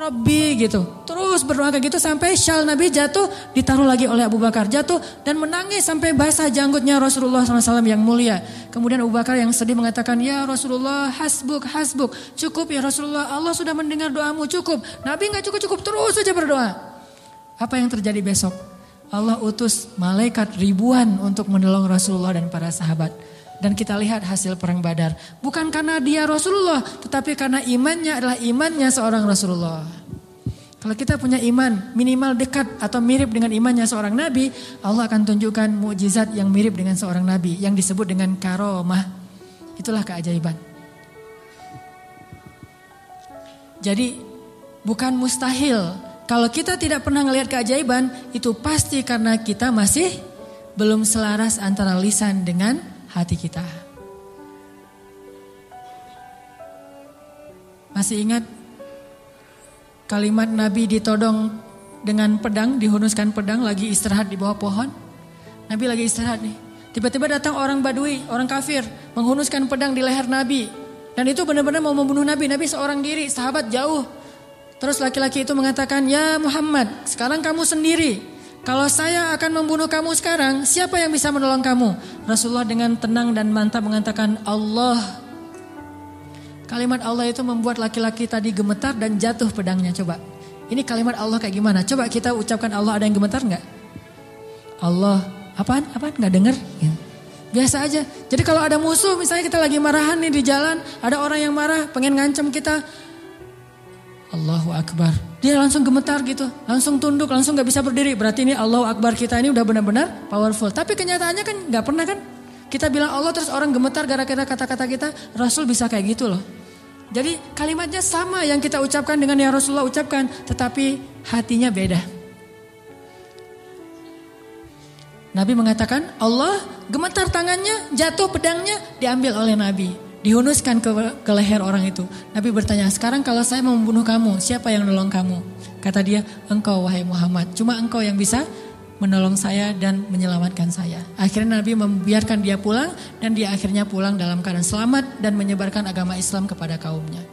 Rabbi gitu. Terus berdoa kayak gitu sampai syal Nabi jatuh, ditaruh lagi oleh Abu Bakar. Jatuh dan menangis sampai basah janggutnya Rasulullah SAW yang mulia. Kemudian Abu Bakar yang sedih mengatakan, ya Rasulullah hasbuk, hasbuk. Cukup ya Rasulullah, Allah sudah mendengar doamu, cukup. Nabi gak cukup-cukup, terus saja berdoa. Apa yang terjadi besok? Allah utus malaikat ribuan untuk menolong Rasulullah dan para sahabat. Dan kita lihat hasil perang Badar. Bukan karena dia Rasulullah, tetapi karena imannya adalah imannya seorang Rasulullah. Kalau kita punya iman minimal dekat atau mirip dengan imannya seorang Nabi, Allah akan tunjukkan mukjizat yang mirip dengan seorang Nabi yang disebut dengan karomah. Itulah keajaiban. Jadi bukan mustahil. Kalau kita tidak pernah melihat keajaiban, itu pasti karena kita masih belum selaras antara lisan dengan hati kita. Masih ingat kalimat Nabi ditodong dengan pedang, dihunuskan pedang, lagi istirahat di bawah pohon. Nabi lagi istirahat nih. Tiba-tiba datang orang Badui, orang kafir, menghunuskan pedang di leher Nabi. Dan itu benar-benar mau membunuh Nabi. Nabi seorang diri, sahabat jauh. Terus laki-laki itu mengatakan, ya Muhammad, sekarang kamu sendiri. Kalau saya akan membunuh kamu sekarang, siapa yang bisa menolong kamu? Rasulullah dengan tenang dan mantap mengatakan Allah. Kalimat Allah itu membuat laki-laki tadi gemetar dan jatuh pedangnya. Coba, ini kalimat Allah kayak gimana? Coba kita ucapkan Allah, ada yang gemetar gak? Allah, apaan? Gak denger? Ya. Biasa aja. Jadi kalau ada musuh, misalnya kita lagi marahan nih di jalan, ada orang yang marah, pengen ngancam kita, Allahu Akbar. Dia langsung gemetar gitu, langsung tunduk, langsung gak bisa berdiri. Berarti ini Allahu Akbar kita ini udah benar-benar powerful. Tapi kenyataannya kan gak pernah kan. Kita bilang Allah terus orang gemetar gara-gara kata-kata kita. Rasul bisa kayak gitu loh. Jadi kalimatnya sama yang kita ucapkan dengan yang Rasulullah ucapkan. Tetapi hatinya beda. Nabi mengatakan Allah, gemetar tangannya, jatuh pedangnya, diambil oleh Nabi. Dihunuskan ke leher orang itu. Nabi bertanya, sekarang kalau saya mau membunuh kamu, siapa yang menolong kamu? Kata dia, engkau wahai Muhammad. Cuma engkau yang bisa menolong saya dan menyelamatkan saya. Akhirnya Nabi membiarkan dia pulang dan dia akhirnya pulang dalam keadaan selamat dan menyebarkan agama Islam kepada kaumnya.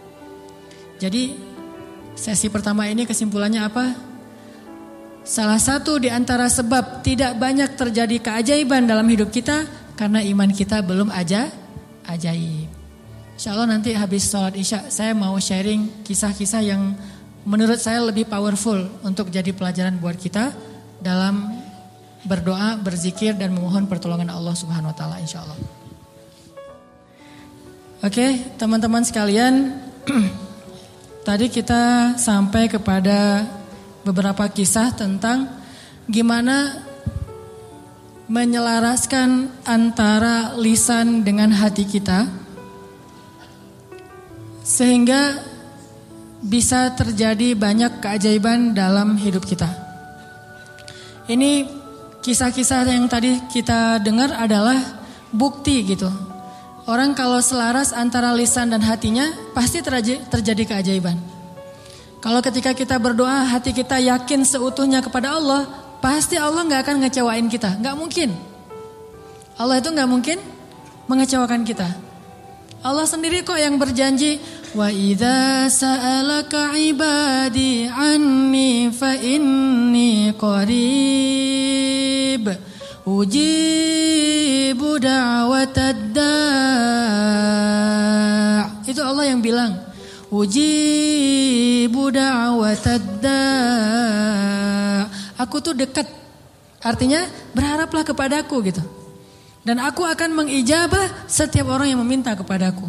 Jadi sesi pertama ini kesimpulannya apa? Salah satu di antara sebab tidak banyak terjadi keajaiban dalam hidup kita karena iman kita belum ajaib. Insya Allah nanti habis sholat isya saya mau sharing kisah-kisah yang menurut saya lebih powerful untuk jadi pelajaran buat kita dalam berdoa, berzikir dan memohon pertolongan Allah Subhanahu Wa Taala insya Allah. Oke, teman-teman sekalian, tadi kita sampai kepada beberapa kisah tentang gimana menyelaraskan antara lisan dengan hati kita sehingga bisa terjadi banyak keajaiban dalam hidup kita. Ini kisah-kisah yang tadi kita dengar adalah bukti gitu. Orang kalau selaras antara lisan dan hatinya pasti terjadi keajaiban. Kalau ketika kita berdoa hati kita yakin seutuhnya kepada Allah, pasti Allah gak akan ngecewain kita. Gak mungkin. Allah itu gak mungkin mengecewakan kita. Allah sendiri kok yang berjanji, wa idza sa'alaka ibadi anni fa inni qarib ujibu da'watad da'. Itu Allah yang bilang, ujibu da'watad da'. Aku tuh dekat. Artinya berharaplah kepadaku gitu. Dan aku akan mengijabah setiap orang yang meminta kepadaku.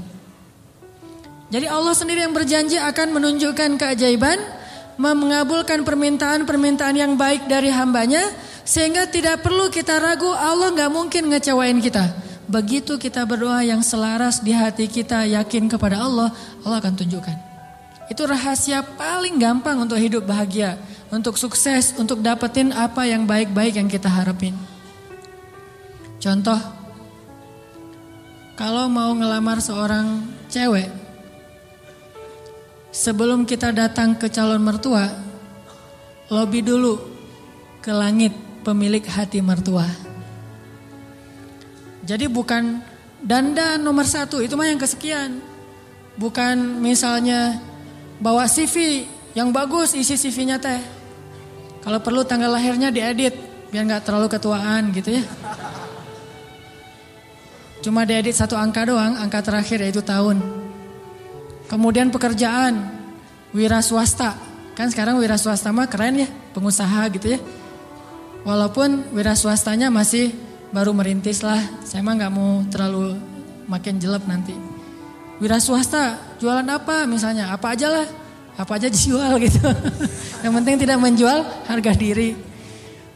Jadi Allah sendiri yang berjanji akan menunjukkan keajaiban, mengabulkan permintaan-permintaan yang baik dari hambanya, sehingga tidak perlu kita ragu Allah gak mungkin ngecewain kita. begitu kita berdoa yang selaras di hati kita yakin kepada Allah, Allah akan tunjukkan. Itu rahasia paling gampang untuk hidup bahagia, untuk sukses, untuk dapetin apa yang baik-baik yang kita harapin. Contoh, kalau mau ngelamar seorang cewek, sebelum kita datang ke calon mertua, lobi dulu ke langit pemilik hati mertua. Jadi bukan dandan nomor 1, itu mah yang kesekian. Bukan misalnya bawa CV yang bagus, isi CV-nya teh. Kalau perlu tanggal lahirnya diedit biar gak terlalu ketuaan gitu ya. Cuma diedit 1 angka doang, angka terakhir yaitu tahun. Kemudian pekerjaan, wira swasta. Kan sekarang wira swasta mah keren ya, pengusaha gitu ya. Walaupun wira swastanya masih baru merintis lah, saya mah gak mau terlalu makin jelek nanti. Wira swasta, jualan apa misalnya, apa aja lah, apa aja dijual gitu. Yang penting tidak menjual harga diri.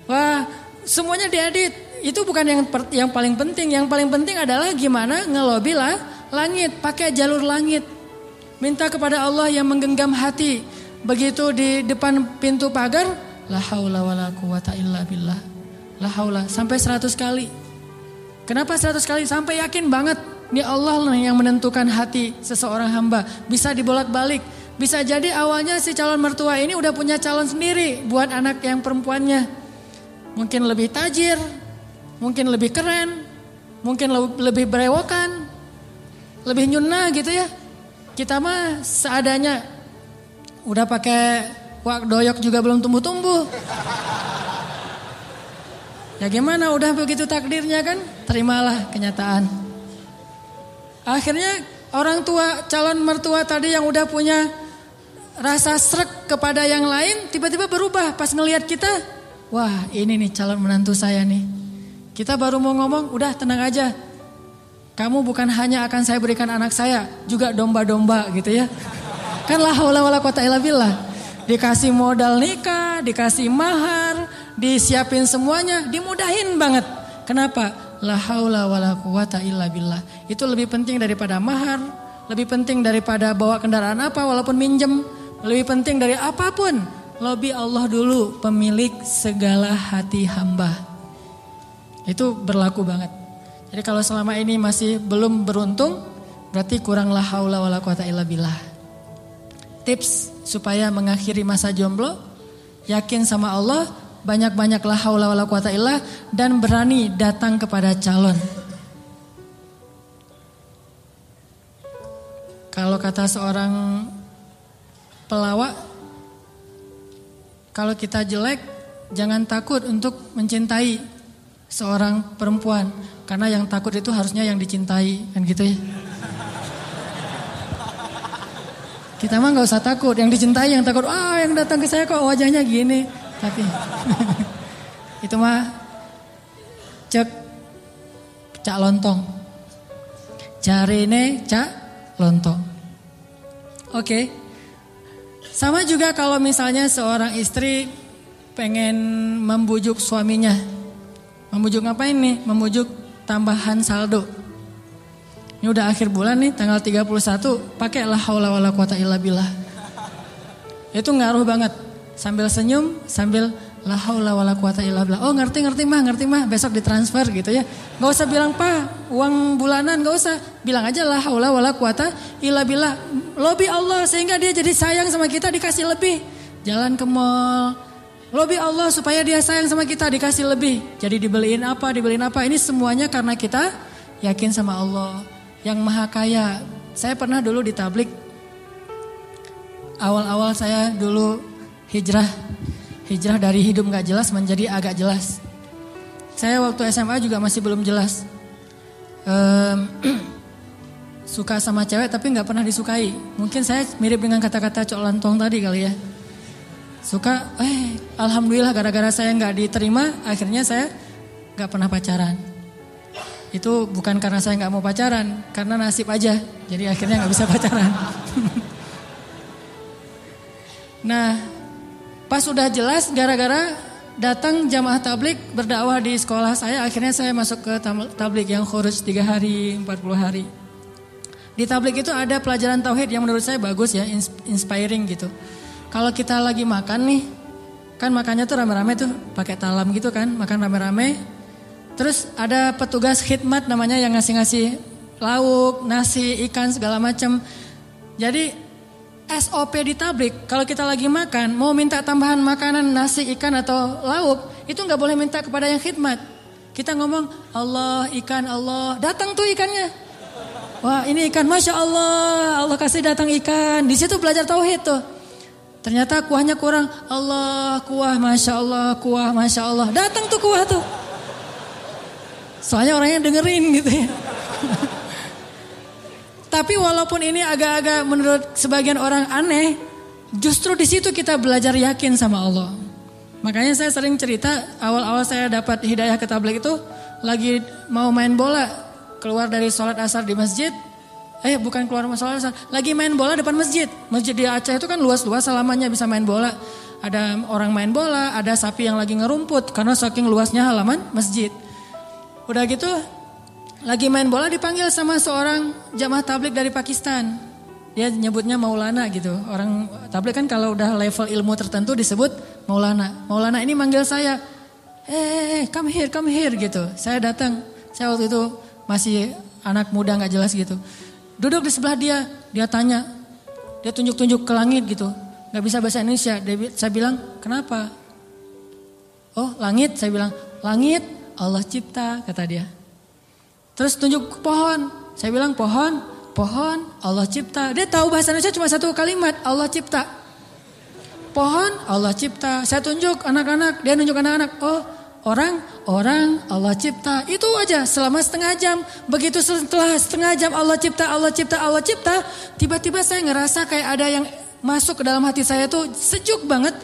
Wah, semuanya diedit, itu bukan yang paling penting. Yang paling penting adalah gimana ngelobi lah langit, pakai jalur langit. Minta kepada Allah yang menggenggam hati. Begitu di depan pintu pagar, la haula wala quwata illa billah. La haula sampai 100 kali. Kenapa 100 kali? Sampai yakin banget ini Allah yang menentukan hati seseorang hamba. Bisa dibolak-balik. Bisa jadi awalnya si calon mertua ini udah punya calon sendiri buat anak yang perempuannya. Mungkin lebih tajir, mungkin lebih keren, mungkin lebih berewokan, lebih nyuna gitu ya. Kita mah seadanya. Udah pakai wak doyok juga belum tumbuh-tumbuh. Ya gimana, udah begitu takdirnya kan, terimalah kenyataan. Akhirnya orang tua, calon mertua tadi yang udah punya rasa srek kepada yang lain, tiba-tiba berubah pas ngelihat kita. Wah, ini nih calon menantu saya nih. Kita baru mau ngomong, udah tenang aja. Kamu bukan hanya akan saya berikan anak saya, juga domba-domba gitu ya. Kan la haula wala quwata illa billah. Dikasih modal nikah, dikasih mahar, disiapin semuanya, dimudahin banget. Kenapa? La haula wala quwata illa billah. Itu lebih penting daripada mahar, lebih penting daripada bawa kendaraan apa walaupun minjem, lebih penting dari apapun. Lobi Allah dulu, pemilik segala hati hamba. Itu berlaku banget. Jadi kalau selama ini masih belum beruntung, berarti kurang la haula wala quwata illa billah. Tips supaya mengakhiri masa jomblo, yakin sama Allah, banyak-banyak la haula wala quwata illah, dan berani datang kepada calon. Kalau kata seorang pelawak, kalau kita jelek, jangan takut untuk mencintai seorang perempuan, karena yang takut itu harusnya yang dicintai, kan gitu ya. Kita mah gak usah takut, yang dicintai yang takut, yang datang ke saya kok wajahnya gini. Tapi itu mah cek cak lontong. Jarine cak lontong. Oke. Sama juga kalau misalnya seorang istri pengen membujuk suaminya. Membujuk ngapain nih? Membujuk tambahan saldo. Ini udah akhir bulan nih, tanggal 31, pakai la haula wala quwata illa billah. Itu ngaruh banget. Sambil senyum, sambil la haula wala quwata illa billah. Oh ngerti mah, besok ditransfer gitu ya. Gak usah bilang, "Pak, uang bulanan," gak usah. Bilang aja la haula wala quwata illa billah. Lobi Allah sehingga dia jadi sayang sama kita, dikasih lebih. Jalan ke mall, lobi Allah supaya dia sayang sama kita, dikasih lebih. Jadi dibeliin apa. Ini semuanya karena kita yakin sama Allah yang maha kaya. Saya pernah dulu di tablik. Awal-awal saya dulu hijrah dari hidup gak jelas menjadi agak jelas. Saya waktu SMA juga masih belum jelas. Suka sama cewek tapi gak pernah disukai. Mungkin saya mirip dengan kata-kata Cok Lantong tadi kali ya. Suka, alhamdulillah gara-gara saya gak diterima, akhirnya saya gak pernah pacaran. Itu bukan karena saya gak mau pacaran, karena nasib aja. Jadi akhirnya gak bisa pacaran. Nah, pas udah jelas gara-gara datang jamaah tablik berdakwah di sekolah saya. Akhirnya saya masuk ke tablik yang khuruj 3 hari, 40 hari. Di tablik itu ada pelajaran tauhid yang menurut saya bagus ya, inspiring gitu. Kalau kita lagi makan nih, kan makannya tuh rame-rame tuh, pakai talam gitu kan, makan rame-rame. Terus ada petugas khidmat namanya yang ngasih-ngasih lauk, nasi, ikan segala macam. Jadi SOP di tablik, kalau kita lagi makan, mau minta tambahan makanan, nasi, ikan atau lauk, itu nggak boleh minta kepada yang khidmat. Kita ngomong, Allah, ikan, Allah, datang tuh ikannya. Wah ini ikan, Masya Allah, Allah kasih datang ikan. Di situ belajar tauhid tuh. Ternyata kuahnya kurang, Allah, kuah, Masya Allah, kuah, Masya Allah. Datang tuh kuah tuh. Soalnya orangnya dengerin gitu ya. Tapi walaupun ini agak-agak menurut sebagian orang aneh, justru di situ kita belajar yakin sama Allah. Makanya saya sering cerita, awal-awal saya dapat hidayah ke tabligh itu lagi mau main bola, keluar dari sholat asar di masjid. Bukan keluar sholat asar, lagi main bola depan masjid. Masjid di Aceh itu kan luas-luas, selamanya bisa main bola. Ada orang main bola, ada sapi yang lagi ngerumput karena saking luasnya halaman masjid. Udah gitu lagi main bola dipanggil sama seorang jamaah tabligh dari Pakistan. Dia nyebutnya Maulana gitu. Orang tabligh kan kalau udah level ilmu tertentu disebut Maulana. Maulana ini manggil saya, come here gitu. Saya datang. Saya waktu itu masih anak muda gak jelas gitu. Duduk di sebelah dia tanya. Dia tunjuk-tunjuk ke langit gitu. Gak bisa bahasa Indonesia. Saya bilang, kenapa? Oh langit, saya bilang, langit Allah cipta, kata dia. Terus tunjuk pohon. Saya bilang pohon Allah cipta. Dia tahu bahasa Indonesia cuma satu kalimat, Allah cipta. Pohon Allah cipta. Saya tunjuk anak-anak, dia nunjuk anak-anak. Oh, orang Allah cipta. Itu aja selama setengah jam. Begitu setelah setengah jam Allah cipta, tiba-tiba saya ngerasa kayak ada yang masuk ke dalam hati saya tuh sejuk banget.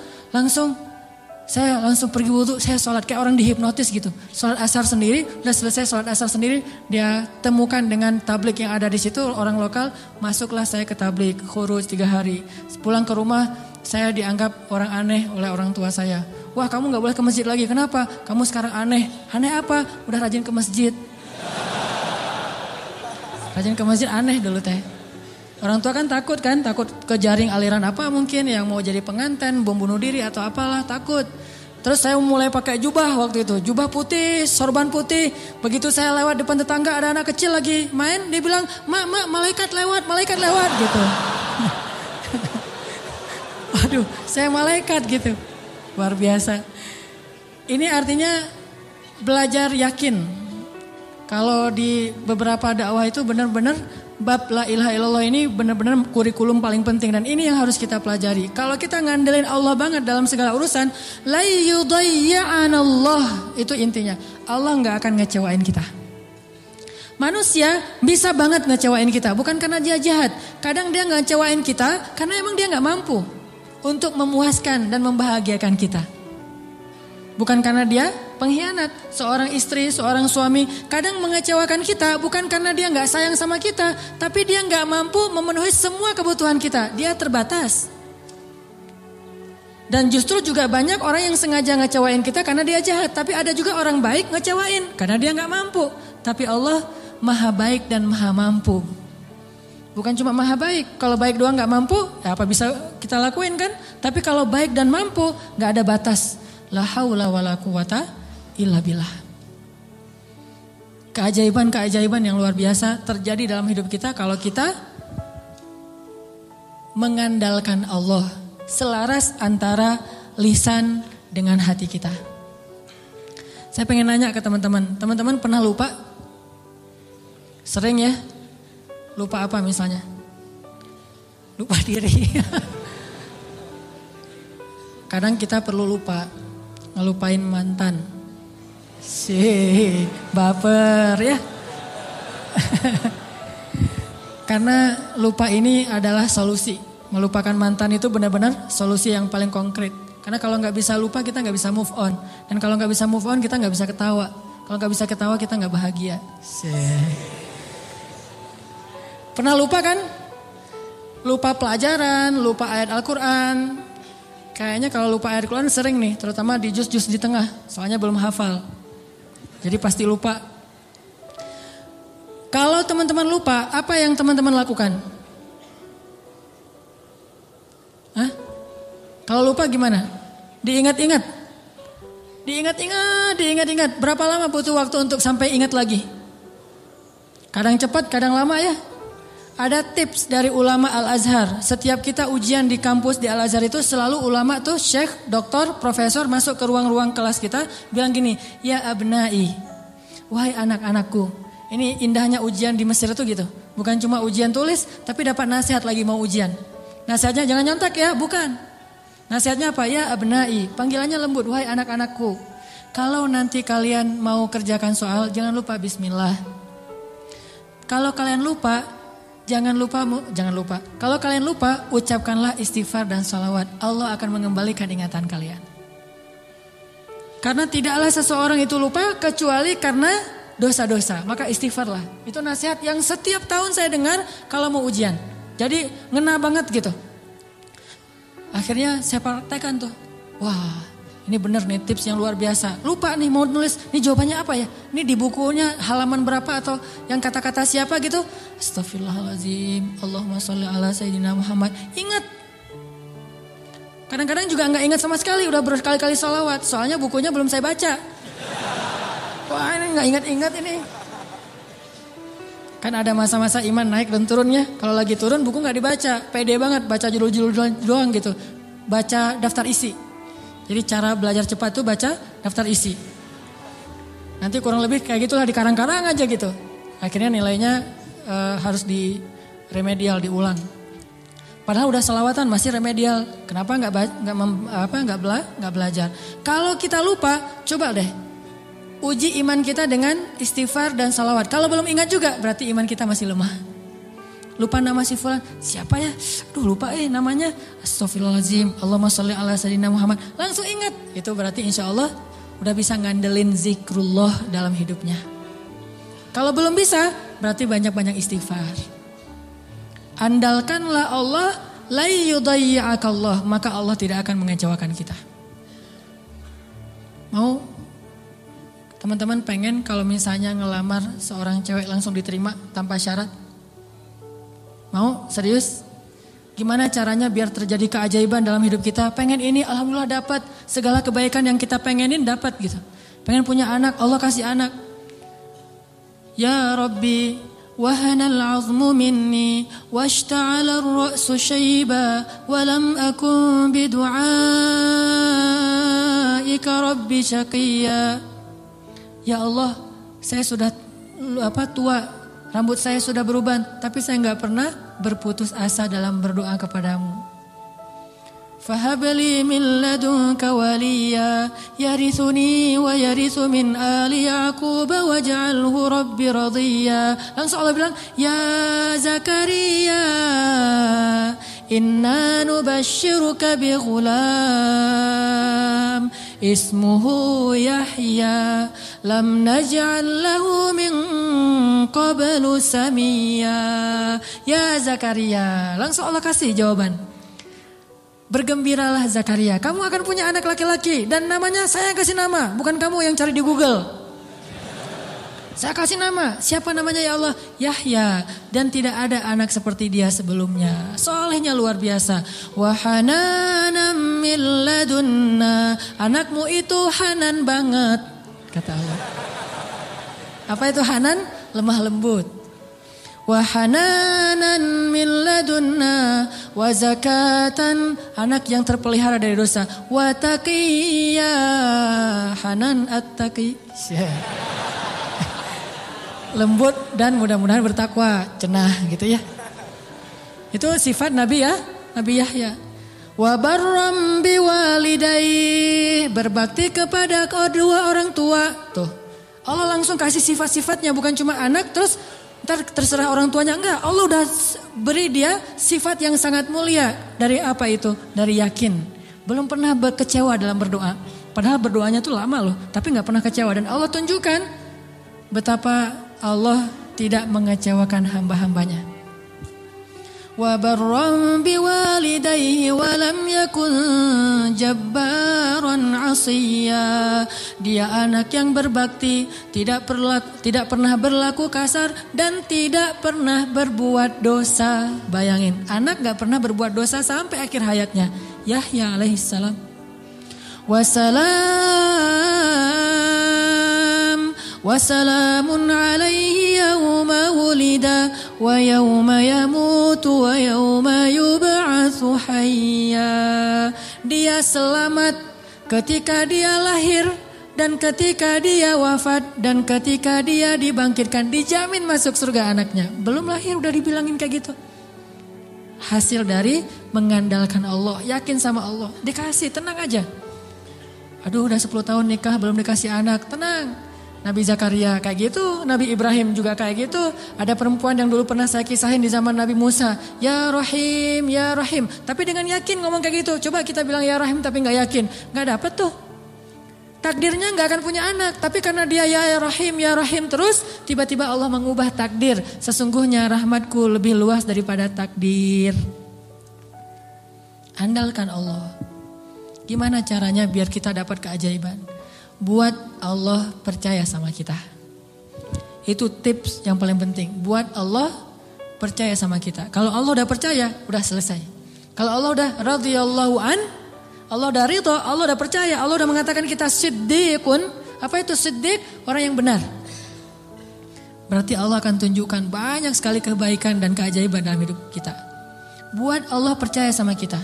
Saya langsung pergi wudhu, saya sholat kayak orang dihipnotis gitu. Sholat asar sendiri, udah selesai sholat asar sendiri, dia temukan dengan tabligh yang ada di situ, orang lokal, masuklah saya ke tabligh, khuruj 3 hari. Pulang ke rumah, saya dianggap orang aneh oleh orang tua saya. Wah kamu gak boleh ke masjid lagi, kenapa? Kamu sekarang aneh. Aneh apa? Udah rajin ke masjid. Rajin ke masjid aneh dulu teh. Orang tua kan takut ke jaring aliran apa mungkin yang mau jadi pengantin, bom bunuh diri atau apalah, takut. Terus saya mulai pakai jubah waktu itu, jubah putih, sorban putih. Begitu saya lewat depan tetangga ada anak kecil lagi main, dia bilang, mak malaikat lewat gitu. Waduh, saya malaikat gitu, luar biasa. Ini artinya belajar yakin. Kalau di beberapa dakwah itu benar-benar bab la ilaha illallah ini benar-benar kurikulum paling penting dan ini yang harus kita pelajari. Kalau kita ngandelin Allah banget dalam segala urusan, la yudayya'anallah, itu intinya. Allah nggak akan ngecewain kita. Manusia bisa banget ngecewain kita, bukan karena dia jahat. Kadang dia nggak ngecewain kita karena emang dia nggak mampu untuk memuaskan dan membahagiakan kita. Bukan karena dia pengkhianat. Seorang istri, seorang suami kadang mengecewakan kita bukan karena dia gak sayang sama kita, tapi dia gak mampu memenuhi semua kebutuhan kita. Dia terbatas. Dan justru juga banyak orang yang sengaja ngecewain kita karena dia jahat. Tapi ada juga orang baik ngecewain karena dia gak mampu. Tapi Allah maha baik dan maha mampu. Bukan cuma maha baik. Kalau baik doang gak mampu, ya apa bisa kita lakuin kan? Tapi kalau baik dan mampu gak ada batas. La haula wala quwata illa billah. Keajaiban-keajaiban yang luar biasa terjadi dalam hidup kita kalau kita mengandalkan Allah, selaras antara lisan dengan hati kita. Saya pengen nanya ke teman-teman. Teman-teman pernah lupa? Sering ya? Lupa apa misalnya? Lupa diri. Kadang kita perlu lupa. Ngelupain mantan. Baper ya. Karena lupa ini adalah solusi. Melupakan mantan itu benar-benar solusi yang paling konkret. Karena kalau gak bisa lupa kita gak bisa move on. Dan kalau gak bisa move on kita gak bisa ketawa. Kalau gak bisa ketawa kita gak bahagia. Pernah lupa kan? Lupa pelajaran, lupa ayat Al-Quran. Kayaknya kalau lupa ayat Quran sering nih, terutama di juz-juz di tengah, soalnya belum hafal. Jadi pasti lupa. Kalau teman-teman lupa, apa yang teman-teman lakukan? Hah? Kalau lupa gimana? Diingat-ingat. Diingat-ingat. Berapa lama butuh waktu untuk sampai ingat lagi? Kadang cepat, kadang lama ya. Ada tips dari ulama Al-Azhar. Setiap kita ujian di kampus di Al-Azhar itu selalu ulama tuh syekh, doktor, profesor masuk ke ruang-ruang kelas kita bilang gini, ya abnai, wahai anak-anakku. Ini indahnya ujian di Mesir itu gitu. Bukan cuma ujian tulis, tapi dapat nasihat lagi mau ujian. Nasihatnya jangan nyontek ya, bukan. Nasihatnya apa? Ya abnai, panggilannya lembut, wahai anak-anakku. Kalau nanti kalian mau kerjakan soal, jangan lupa bismillah. Kalau kalian lupa, Jangan lupa. Kalau kalian lupa, ucapkanlah istighfar dan salawat. Allah akan mengembalikan ingatan kalian. Karena tidaklah seseorang itu lupa kecuali karena dosa-dosa. Maka istighfarlah. Itu nasihat yang setiap tahun saya dengar kalau mau ujian. Jadi ngena banget gitu. Akhirnya saya praktekkan tuh. Wah, ini bener nih tips yang luar biasa. Lupa nih mau nulis, ini jawabannya apa ya? Ini di bukunya halaman berapa atau yang kata-kata siapa gitu? Astaghfirullahaladzim, Allahumma sholli ala sayyidina Muhammad. Ingat. Kadang-kadang juga gak ingat sama sekali, udah berkali-kali sholawat. Soalnya bukunya belum saya baca. Wah ini gak ingat-ingat ini. Kan ada masa-masa iman naik dan turunnya. Kalau lagi turun buku gak dibaca. Pede banget baca judul-judul doang gitu. Baca daftar isi. Jadi cara belajar cepat tuh baca daftar isi. Nanti kurang lebih kayak gitulah di karang-karang aja gitu. Akhirnya nilainya harus di remedial diulang. Padahal udah selawatan masih remedial. Kenapa nggak belajar? Kalau kita lupa, coba deh uji iman kita dengan istighfar dan salawat. Kalau belum ingat juga berarti iman kita masih lemah. Lupa nama si fulan, siapa ya? Aduh lupa namanya. Astaghfirullahaladzim, Allahumma sholli ala sayyidina Muhammad. Langsung ingat. Itu berarti insya Allah udah bisa ngandelin zikrullah dalam hidupnya. Kalau belum bisa, berarti banyak-banyak istighfar. Andalkanlah Allah, la yudayyi'akallah, maka Allah tidak akan mengecewakan kita. Mau teman-teman pengen kalau misalnya ngelamar seorang cewek langsung diterima tanpa syarat? Mau? Serius? Gimana caranya biar terjadi keajaiban dalam hidup kita? Pengen ini, alhamdulillah dapat. Segala kebaikan yang kita pengenin dapat gitu. Pengen punya anak, Allah kasih anak. Ya Rabbi, wahanal azmu minni, washta'ala ar-ra'su syaiba, walam akun bidu'aika Rabbi syaqiyya. Ya Allah, saya sudah tua. Rambut saya sudah beruban, tapi saya enggak pernah berputus asa dalam berdoa kepadamu. Fahabli min ladunka waliya, yarithuni wa yarithu min ali Yaqub waj'alhu rabbi radiyya. Langsung Allah bilang, ya Zakaria, inna nubashshiruka bi ghulam ismuhu Yahya lam naj'al lahu min qablu samiyya. Ya Zakaria, langsung Allah kasih jawaban. Bergembiralah Zakaria, kamu akan punya anak laki-laki dan namanya saya yang kasih nama, bukan kamu yang cari di Google. Saya kasih nama, siapa namanya ya Allah? Yahya, dan tidak ada anak seperti dia sebelumnya. Solehnya luar biasa. Wa hananan min ladunna, anakmu itu hanan banget, kata Allah. Apa itu hanan? Lemah lembut. Wa hananan min ladunna wa zakatan, anak yang terpelihara dari dosa. Wa taqiyya, hanan at-taqi, lembut dan mudah-mudahan bertakwa, cenah gitu ya. Itu sifat Nabi ya, Nabi Yahya. Wa barram biwalidayhi, berbakti kepada kedua orang tua. Tuh, Allah langsung kasih sifat-sifatnya, bukan cuma anak terus ntar terserah orang tuanya, enggak. Allah udah beri dia sifat yang sangat mulia. Dari apa itu? Dari yakin. Belum pernah kecewa dalam berdoa. Padahal berdoanya tuh lama loh, tapi gak pernah kecewa. Dan Allah tunjukkan betapa Allah tidak mengecewakan hamba-hambanya. وبرا بوالديه ولم يكن جبارا عصيا. Dia anak yang berbakti, tidak pernah berlaku kasar dan tidak pernah berbuat dosa. Bayangin, anak gak pernah berbuat dosa sampai akhir hayatnya. Yahya alaihissalam. Wassalamun alaihi yawma wulida wa yawma yamutu wa yawma yub'atsu hayya. Dia selamat ketika dia lahir dan ketika dia wafat dan ketika dia dibangkitkan. Dijamin masuk surga anaknya. Belum lahir udah dibilangin kayak gitu. Hasil dari mengandalkan Allah, yakin sama Allah. Dikasih, tenang aja. Aduh udah 10 tahun nikah belum dikasih anak, tenang. Nabi Zakaria kayak gitu, Nabi Ibrahim juga kayak gitu. Ada perempuan yang dulu pernah saya kisahin di zaman Nabi Musa, ya Rahim, ya Rahim. Tapi dengan yakin ngomong kayak gitu. Coba kita bilang ya Rahim tapi gak yakin, gak dapet tuh. Takdirnya gak akan punya anak, tapi karena dia ya Rahim terus, tiba-tiba Allah mengubah takdir. Sesungguhnya rahmatku lebih luas daripada takdir. Andalkan Allah. Gimana caranya biar kita dapat keajaiban? Buat Allah percaya sama kita. Itu tips yang paling penting. Buat Allah percaya sama kita. Kalau Allah udah percaya, udah selesai. Kalau Allah udah radhiyallahu an, Allah udah ridha, Allah udah percaya, Allah udah mengatakan kita siddiqun. Apa itu siddiq? Orang yang benar. Berarti Allah akan tunjukkan banyak sekali kebaikan dan keajaiban dalam hidup kita. Buat Allah percaya sama kita.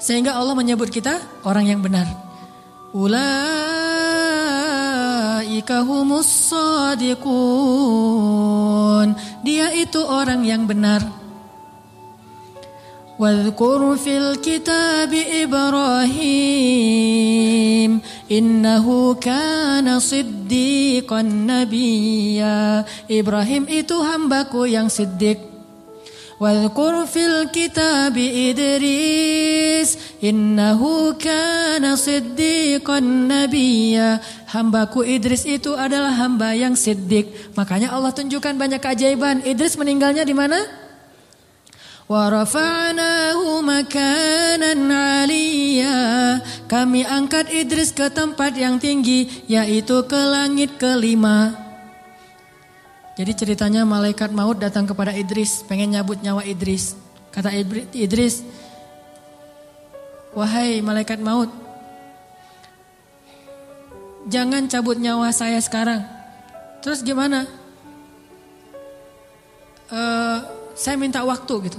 Sehingga Allah menyebut kita orang yang benar. Ulaika humus shadiqun. Dia itu orang yang benar. Wadhkur fil kitabi Ibrahim innahu kana siddiqan nabiyya. Ibrahim itu hambaku yang siddiq. Wadhkur fil kitabi Idris innahu kana siddiqan nabiyya. Hambaku Idris itu adalah hamba yang siddiq. Makanya Allah tunjukkan banyak keajaiban. Idris meninggalnya di mana? Wa rafa'nahu makanan 'aliyya. Kami angkat Idris ke tempat yang tinggi, yaitu ke langit kelima. Jadi ceritanya malaikat maut datang kepada Idris, pengen nyabut nyawa Idris. Kata Idris, wahai malaikat maut, jangan cabut nyawa saya sekarang. Terus gimana? Saya minta waktu gitu.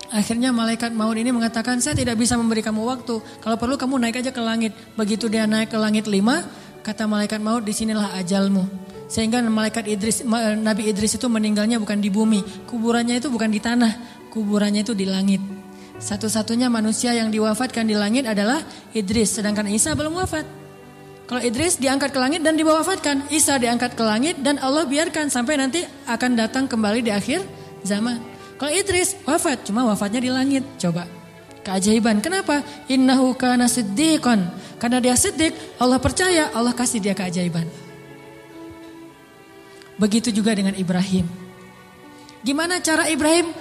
Akhirnya malaikat maut ini mengatakan, saya tidak bisa memberi kamu waktu. Kalau perlu kamu naik aja ke langit. Begitu dia naik ke langit 5, kata malaikat maut, disinilah ajalmu. Sehingga Nabi Idris itu meninggalnya bukan di bumi. Kuburannya itu bukan di tanah. Kuburannya itu di langit. Satu-satunya manusia yang diwafatkan di langit adalah Idris. Sedangkan Isa belum wafat. Kalau Idris diangkat ke langit dan diwafatkan. Isa diangkat ke langit dan Allah biarkan sampai nanti akan datang kembali di akhir zaman. Kalau Idris wafat, cuma wafatnya di langit. Coba. Keajaiban. Kenapa? Innahu kana siddiqan. Karena dia siddiq, Allah percaya, Allah kasih dia keajaiban. Begitu juga dengan Ibrahim. Gimana cara Ibrahim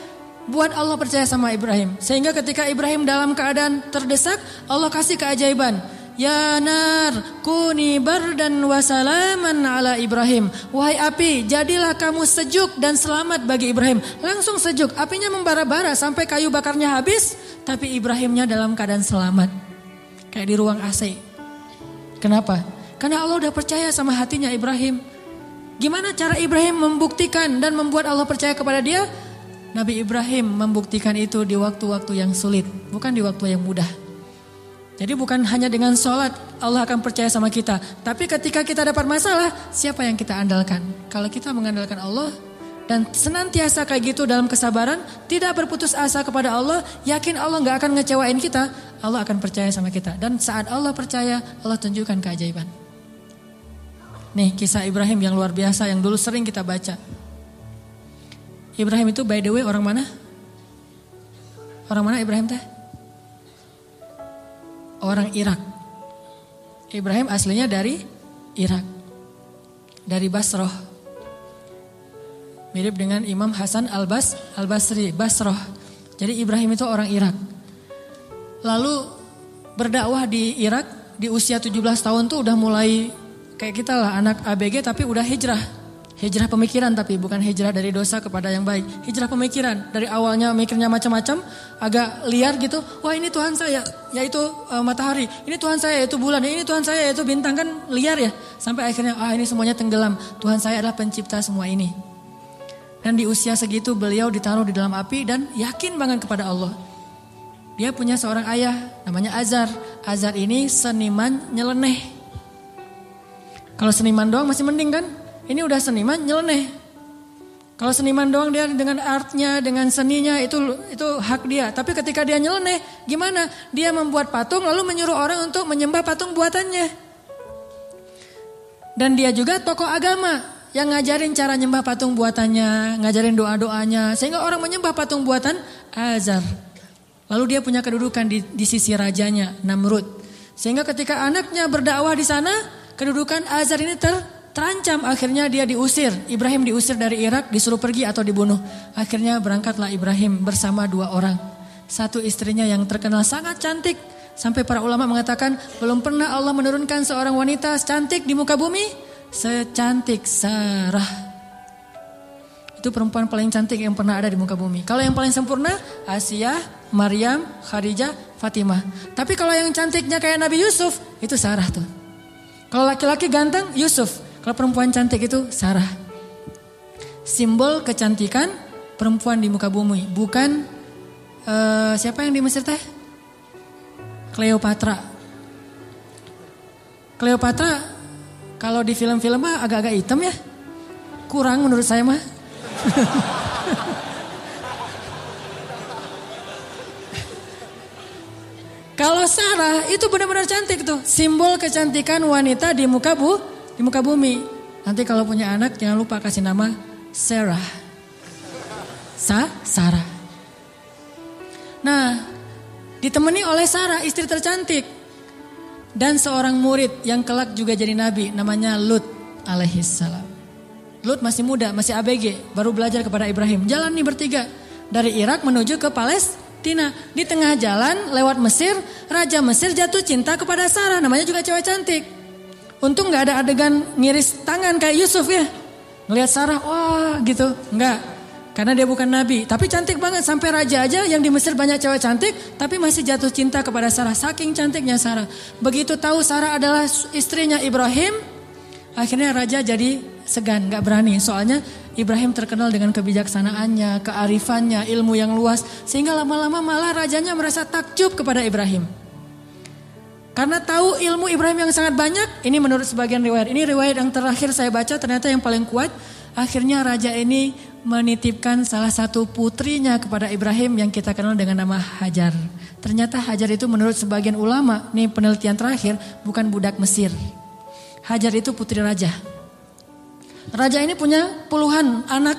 buat Allah percaya sama Ibrahim? Sehingga ketika Ibrahim dalam keadaan terdesak, Allah kasih keajaiban. Ya nar, kuni bardan wa salaman ala Ibrahim. Wahai api, jadilah kamu sejuk dan selamat bagi Ibrahim. Langsung sejuk, apinya membara-bara sampai kayu bakarnya habis. Tapi Ibrahimnya dalam keadaan selamat. Kayak di ruang AC. Kenapa? Karena Allah udah percaya sama hatinya Ibrahim. Gimana cara Ibrahim membuktikan dan membuat Allah percaya kepada dia? Nabi Ibrahim membuktikan itu di waktu-waktu yang sulit, bukan di waktu yang mudah. Jadi bukan hanya dengan sholat Allah akan percaya sama kita. Tapi ketika kita dapat masalah, siapa yang kita andalkan? Kalau kita mengandalkan Allah dan senantiasa kayak gitu dalam kesabaran, tidak berputus asa kepada Allah, yakin Allah gak akan ngecewain kita, Allah akan percaya sama kita. Dan saat Allah percaya, Allah tunjukkan keajaiban. Nih kisah Ibrahim yang luar biasa yang dulu sering kita baca. Ibrahim itu by the way orang mana? Orang mana Ibrahim teh? Orang Irak. Ibrahim aslinya dari Irak. Dari Basrah. Mirip dengan Imam Hasan Al-Basri, Basroh. Jadi Ibrahim itu orang Irak. Lalu berdakwah di Irak di usia 17 tahun tuh udah mulai kayak kita lah, anak ABG tapi udah hijrah. Hijrah pemikiran tapi bukan hijrah dari dosa kepada yang baik. Hijrah pemikiran. Dari awalnya mikirnya macam-macam, agak liar gitu. Wah ini Tuhan saya, yaitu matahari. Ini Tuhan saya, yaitu bulan. Ini Tuhan saya, yaitu bintang, kan liar ya. Sampai akhirnya ini semuanya tenggelam. Tuhan saya adalah pencipta semua ini. Dan di usia segitu beliau ditaruh di dalam api dan yakin banget kepada Allah. Dia punya seorang ayah namanya Azar. Azar ini seniman nyeleneh. Kalau seniman doang masih mending kan? Ini udah seniman nyeleneh. Kalau seniman doang dia dengan artnya, dengan seninya itu hak dia. Tapi ketika dia nyeleneh, gimana? Dia membuat patung lalu menyuruh orang untuk menyembah patung buatannya. Dan dia juga tokoh agama yang ngajarin cara nyembah patung buatannya, ngajarin doa-doanya. Sehingga orang menyembah patung buatan Azar. Lalu dia punya kedudukan di sisi rajanya, Namrud. Sehingga ketika anaknya berdakwah di sana, kedudukan Azar ini terancam. Akhirnya dia diusir. Ibrahim diusir dari Irak, disuruh pergi atau dibunuh. Akhirnya berangkatlah Ibrahim bersama 2 orang. Satu istrinya yang terkenal sangat cantik. Sampai para ulama mengatakan belum pernah Allah menurunkan seorang wanita cantik di muka bumi secantik Sarah. Itu perempuan paling cantik yang pernah ada di muka bumi. Kalau yang paling sempurna Asia, Maryam, Khadijah, Fatimah. Tapi kalau yang cantiknya kayak Nabi Yusuf, itu Sarah tuh. Kalau laki-laki ganteng, Yusuf. Kalau perempuan cantik itu Sarah. Simbol kecantikan perempuan di muka bumi. Bukan siapa yang di Mesir teh? Cleopatra. Cleopatra kalau di film-film mah agak-agak hitam ya. Kurang menurut saya mah. Kalau Sarah itu benar-benar cantik tuh. Simbol kecantikan wanita di muka bumi. Nanti kalau punya anak jangan lupa kasih nama Sarah. Sarah. Nah, ditemani oleh Sarah, istri tercantik. Dan seorang murid yang kelak juga jadi nabi, namanya Lut alaihissalam. Lut masih muda, masih ABG, baru belajar kepada Ibrahim. Jalan nih bertiga dari Irak menuju ke Palestina. Di tengah jalan lewat Mesir, Raja Mesir jatuh cinta kepada Sarah, namanya juga cewek cantik. Untung gak ada adegan ngiris tangan kayak Yusuf ya. Ngelihat Sarah, wah gitu. Enggak, karena dia bukan nabi. Tapi cantik banget, sampai raja aja yang di Mesir banyak cewek cantik, tapi masih jatuh cinta kepada Sarah. Saking cantiknya Sarah. Begitu tahu Sarah adalah istrinya Ibrahim, akhirnya raja jadi segan, gak berani. Soalnya Ibrahim terkenal dengan kebijaksanaannya, kearifannya, ilmu yang luas. Sehingga lama-lama malah rajanya merasa takjub kepada Ibrahim. Karena tahu ilmu Ibrahim yang sangat banyak, ini menurut sebagian riwayat. Ini riwayat yang terakhir saya baca, ternyata yang paling kuat. Akhirnya raja ini menitipkan salah satu putrinya kepada Ibrahim yang kita kenal dengan nama Hajar. Ternyata Hajar itu menurut sebagian ulama, ini penelitian terakhir, bukan budak Mesir. Hajar itu putri raja. Raja ini punya puluhan anak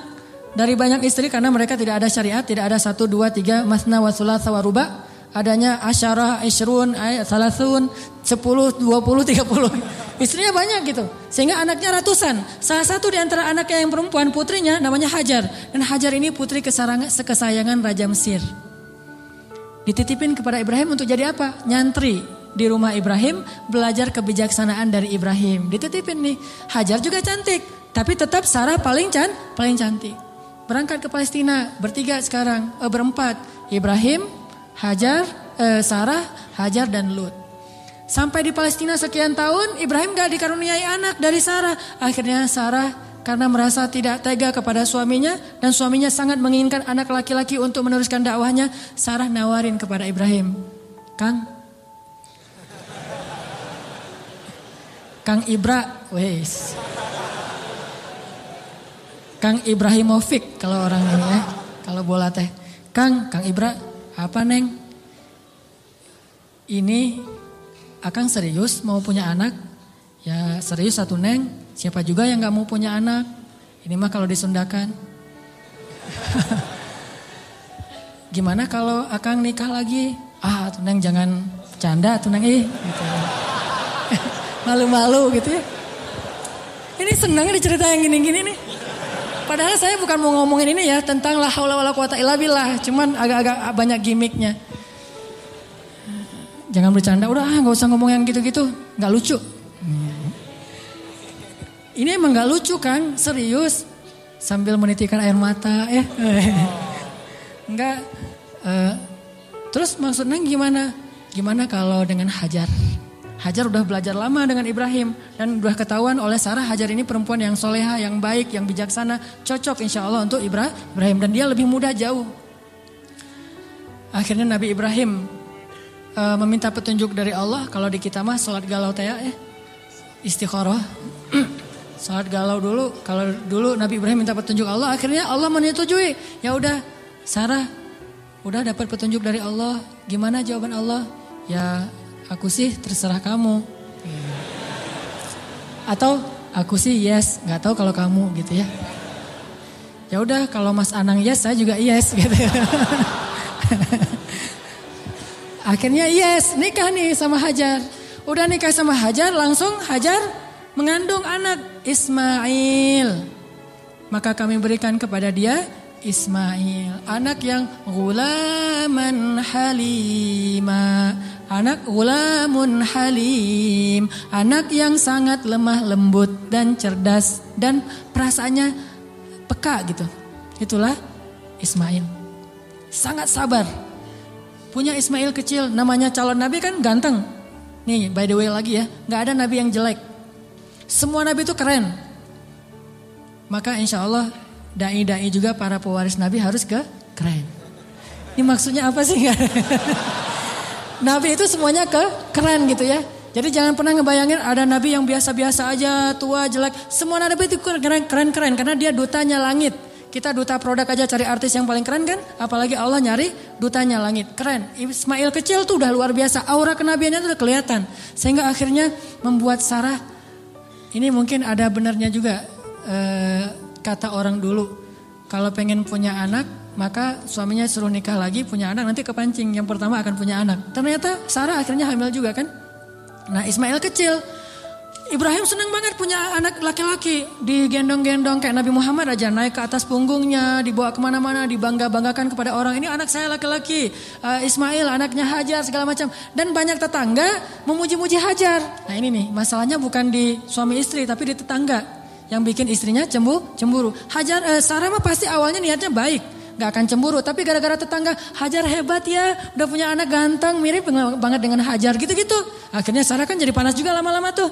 dari banyak istri karena mereka tidak ada syariat, tidak ada 1, 2, 3, masna wa thulatha wa ruba. Adanya asyarah, isyrun, salasun, 10, 20, 30. Istrinya banyak gitu. Sehingga anaknya ratusan. Salah satu di antara anaknya yang perempuan, putrinya namanya Hajar. Dan Hajar ini putri kesayangan Raja Mesir. Dititipin kepada Ibrahim untuk jadi apa? Nyantri di rumah Ibrahim, belajar kebijaksanaan dari Ibrahim. Dititipin nih. Hajar juga cantik, tapi tetap Sarah paling cantik. Berangkat ke Palestina, berempat. Ibrahim, Hajar, Sarah, Hajar dan Lut. Sampai di Palestina sekian tahun, Ibrahim gak dikaruniai anak dari Sarah. Akhirnya Sarah karena merasa tidak tega kepada suaminya dan suaminya sangat menginginkan anak laki-laki untuk meneruskan dakwahnya, Sarah nawarin kepada Ibrahim, Kang Ibra, wes. Kang Ibrahimovic kalau orang ini ya, kalau bola teh. Kang Ibra, apa neng? Ini Akang serius mau punya anak? Ya serius satu neng. Siapa juga yang gak mau punya anak? Ini mah kalau disundakan. Gimana kalau Akang nikah lagi? Tuh neng jangan canda tuh neng gitu. Malu-malu gitu ya. Ini senang diceritain yang gini-gini nih. Padahal saya bukan mau ngomongin ini ya tentang la haula wala quwata illa billah, cuman agak-agak banyak gimmicknya. Jangan bercanda, udah nggak usah ngomong yang gitu-gitu, nggak lucu. Ini emang nggak lucu Kang, serius. Sambil menitikkan air mata, enggak. Terus maksudnya gimana? Gimana kalau dengan Hajar? Hajar udah belajar lama dengan Ibrahim dan udah ketahuan oleh Sarah Hajar ini perempuan yang soleha, yang baik, yang bijaksana, cocok insya Allah untuk Ibrahim dan dia lebih muda jauh. Akhirnya Nabi Ibrahim meminta petunjuk dari Allah. Kalau di kita mah sholat galau teh istikharah. Sholat galau dulu. Kalau dulu Nabi Ibrahim minta petunjuk Allah, akhirnya Allah menyetujui. Ya udah, Sarah udah dapat petunjuk dari Allah. Gimana jawaban Allah? Ya aku sih terserah kamu. Atau aku sih yes, nggak tahu kalau kamu gitu ya. Ya udah kalau Mas Anang yes, saya juga yes gitu. Akhirnya yes, nikah nih sama Hajar. Udah nikah sama Hajar, langsung Hajar mengandung anak Ismail. Maka kami berikan kepada dia Ismail, anak yang ghulaman halima, anak ghulamun halim, anak yang sangat lemah lembut dan cerdas dan perasaannya peka gitu. Itulah Ismail. Sangat sabar. Punya Ismail kecil, namanya calon nabi kan ganteng. Nih by the way lagi ya, gak ada nabi yang jelek. Semua nabi itu keren. Maka insya Allah dai-dai juga para pewaris nabi harus keren. Ini maksudnya apa sih? Nabi itu semuanya keren gitu ya. Jadi jangan pernah ngebayangin ada nabi yang biasa-biasa aja, tua, jelek. Semua nabi itu keren karena dia dutanya langit. Kita duta produk aja cari artis yang paling keren kan? Apalagi Allah nyari dutanya langit. Keren. Ismail kecil tuh udah luar biasa. Aura kenabiannya tuh udah kelihatan. Sehingga akhirnya membuat Sarah, ini mungkin ada benarnya juga. Kata orang dulu, kalau pengen punya anak, maka suaminya suruh nikah lagi, punya anak, nanti kepancing. Yang pertama akan punya anak. Ternyata Sarah akhirnya hamil juga kan. Nah Ismail kecil. Ibrahim senang banget punya anak laki-laki. Digendong-gendong kayak Nabi Muhammad aja. Naik ke atas punggungnya, dibawa kemana-mana, dibangga-banggakan kepada orang. Ini anak saya laki-laki. Ismail anaknya Hajar segala macam. Dan banyak tetangga memuji-muji Hajar. Nah ini nih masalahnya bukan di suami istri tapi di tetangga. Yang bikin istrinya cemburu. Sarah mah pasti awalnya niatnya baik. Gak akan cemburu. Tapi gara-gara tetangga, Hajar hebat ya. Udah punya anak ganteng, mirip banget dengan Hajar gitu-gitu. Akhirnya Sarah kan jadi panas juga lama-lama tuh.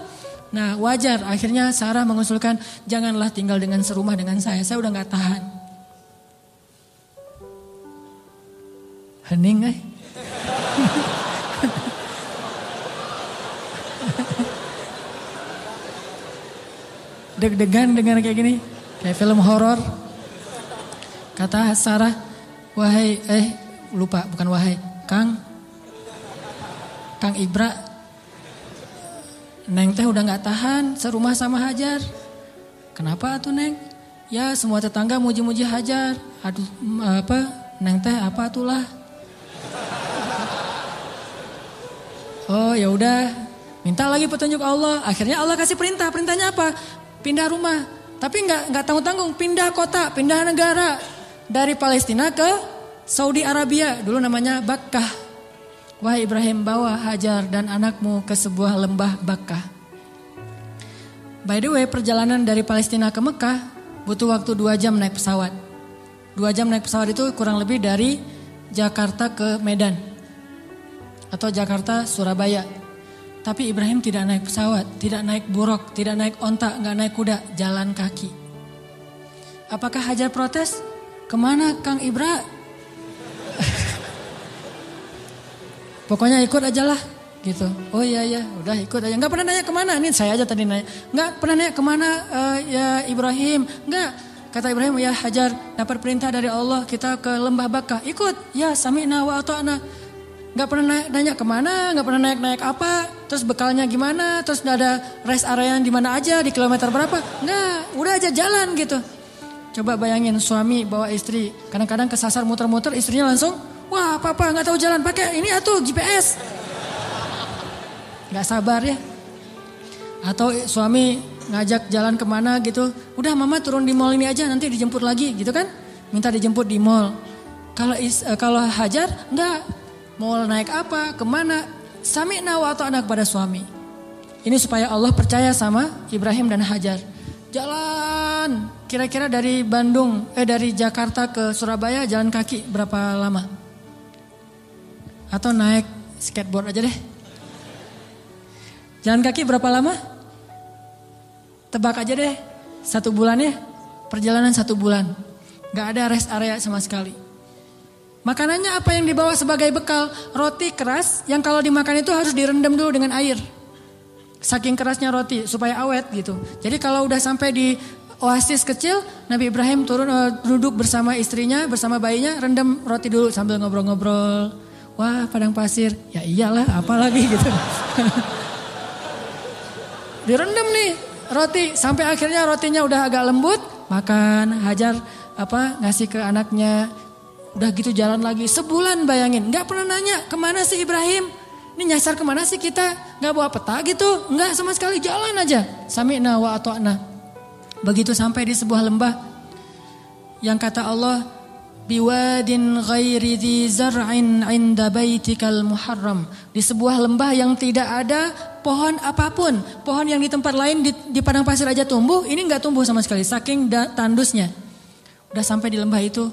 Nah wajar, akhirnya Sarah mengusulkan, janganlah tinggal dengan serumah dengan saya udah gak tahan. Hening Deg-degan dengan kayak gini, kayak film horor. Kata Sarah, wahai, lupa bukan wahai, Kang Ibra, Neng teh udah gak tahan serumah sama Hajar. Kenapa atuh Neng? Ya semua tetangga muji-muji Hajar. Aduh Neng teh apa atulah? Oh ya udah, minta lagi petunjuk Allah. Akhirnya Allah kasih perintah. Perintahnya apa? Pindah rumah. Tapi nggak tanggung-tanggung. Pindah kota, pindah negara. Dari Palestina ke Saudi Arabia. Dulu namanya Bakkah. Wahai Ibrahim, bawa Hajar dan anakmu ke sebuah lembah Bakkah. By the way, perjalanan dari Palestina ke Mekah butuh waktu 2 jam naik pesawat. 2 jam naik pesawat itu kurang lebih dari Jakarta ke Medan. Atau Jakarta Surabaya. Tapi Ibrahim tidak naik pesawat, tidak naik buruk, tidak naik onta, gak naik kuda, jalan kaki. Apakah Hajar protes? Kemana Kang Ibra? Pokoknya ikut aja lah gitu. Oh iya udah ikut aja. Gak pernah nanya kemana, ini saya aja tadi nanya. Gak pernah nanya kemana ya Ibrahim. Gak, kata Ibrahim ya Hajar dapat perintah dari Allah kita ke lembah Bakkah. Ikut, ya sami'na wa ata'na. Gak pernah nanya kemana, gak pernah naik apa, terus bekalnya gimana, terus gak ada rest area di mana aja, di kilometer berapa. Nggak, udah aja jalan gitu. Coba bayangin suami bawa istri, kadang-kadang kesasar muter-muter, istrinya langsung, wah papa gak tahu jalan, pakai ini atuh GPS. Gak sabar ya. Atau suami ngajak jalan kemana gitu. Udah mama turun di mall ini aja, nanti dijemput lagi gitu kan. Minta dijemput di mall. Kalau Hajar enggak. Mau naik apa, kemana. Sami'na wa ata'na kepada suami. Ini supaya Allah percaya sama Ibrahim dan Hajar. Jalan kira-kira dari dari Jakarta ke Surabaya jalan kaki berapa lama? Atau naik skateboard aja deh. Jalan kaki berapa lama? Tebak aja deh. 1 bulan ya. Perjalanan 1 bulan. Gak ada rest area sama sekali. Makanannya apa yang dibawa sebagai bekal? Roti keras yang kalau dimakan itu harus direndam dulu dengan air. Saking kerasnya roti supaya awet gitu. Jadi kalau udah sampai di oasis kecil, Nabi Ibrahim turun duduk bersama istrinya, bersama bayinya, rendam roti dulu sambil ngobrol-ngobrol. Wah, padang pasir. Ya iyalah, apalagi gitu. Direndam nih roti sampai akhirnya rotinya udah agak lembut, makan. Hajar ngasih ke anaknya. Udah gitu jalan lagi sebulan, bayangin. Gak pernah nanya kemana sih Ibrahim. Ini nyasar kemana sih kita? Gak bawa peta gitu? Enggak, sama sekali jalan aja. Sami'na wa ata'na. Begitu sampai di sebuah lembah yang kata Allah, biwadin ghairi dzi zar'in 'inda baitikal muharram. Di sebuah lembah yang tidak ada pohon apapun. Pohon yang di tempat lain di padang pasir aja tumbuh, ini enggak tumbuh sama sekali saking tandusnya. Udah sampai di lembah itu,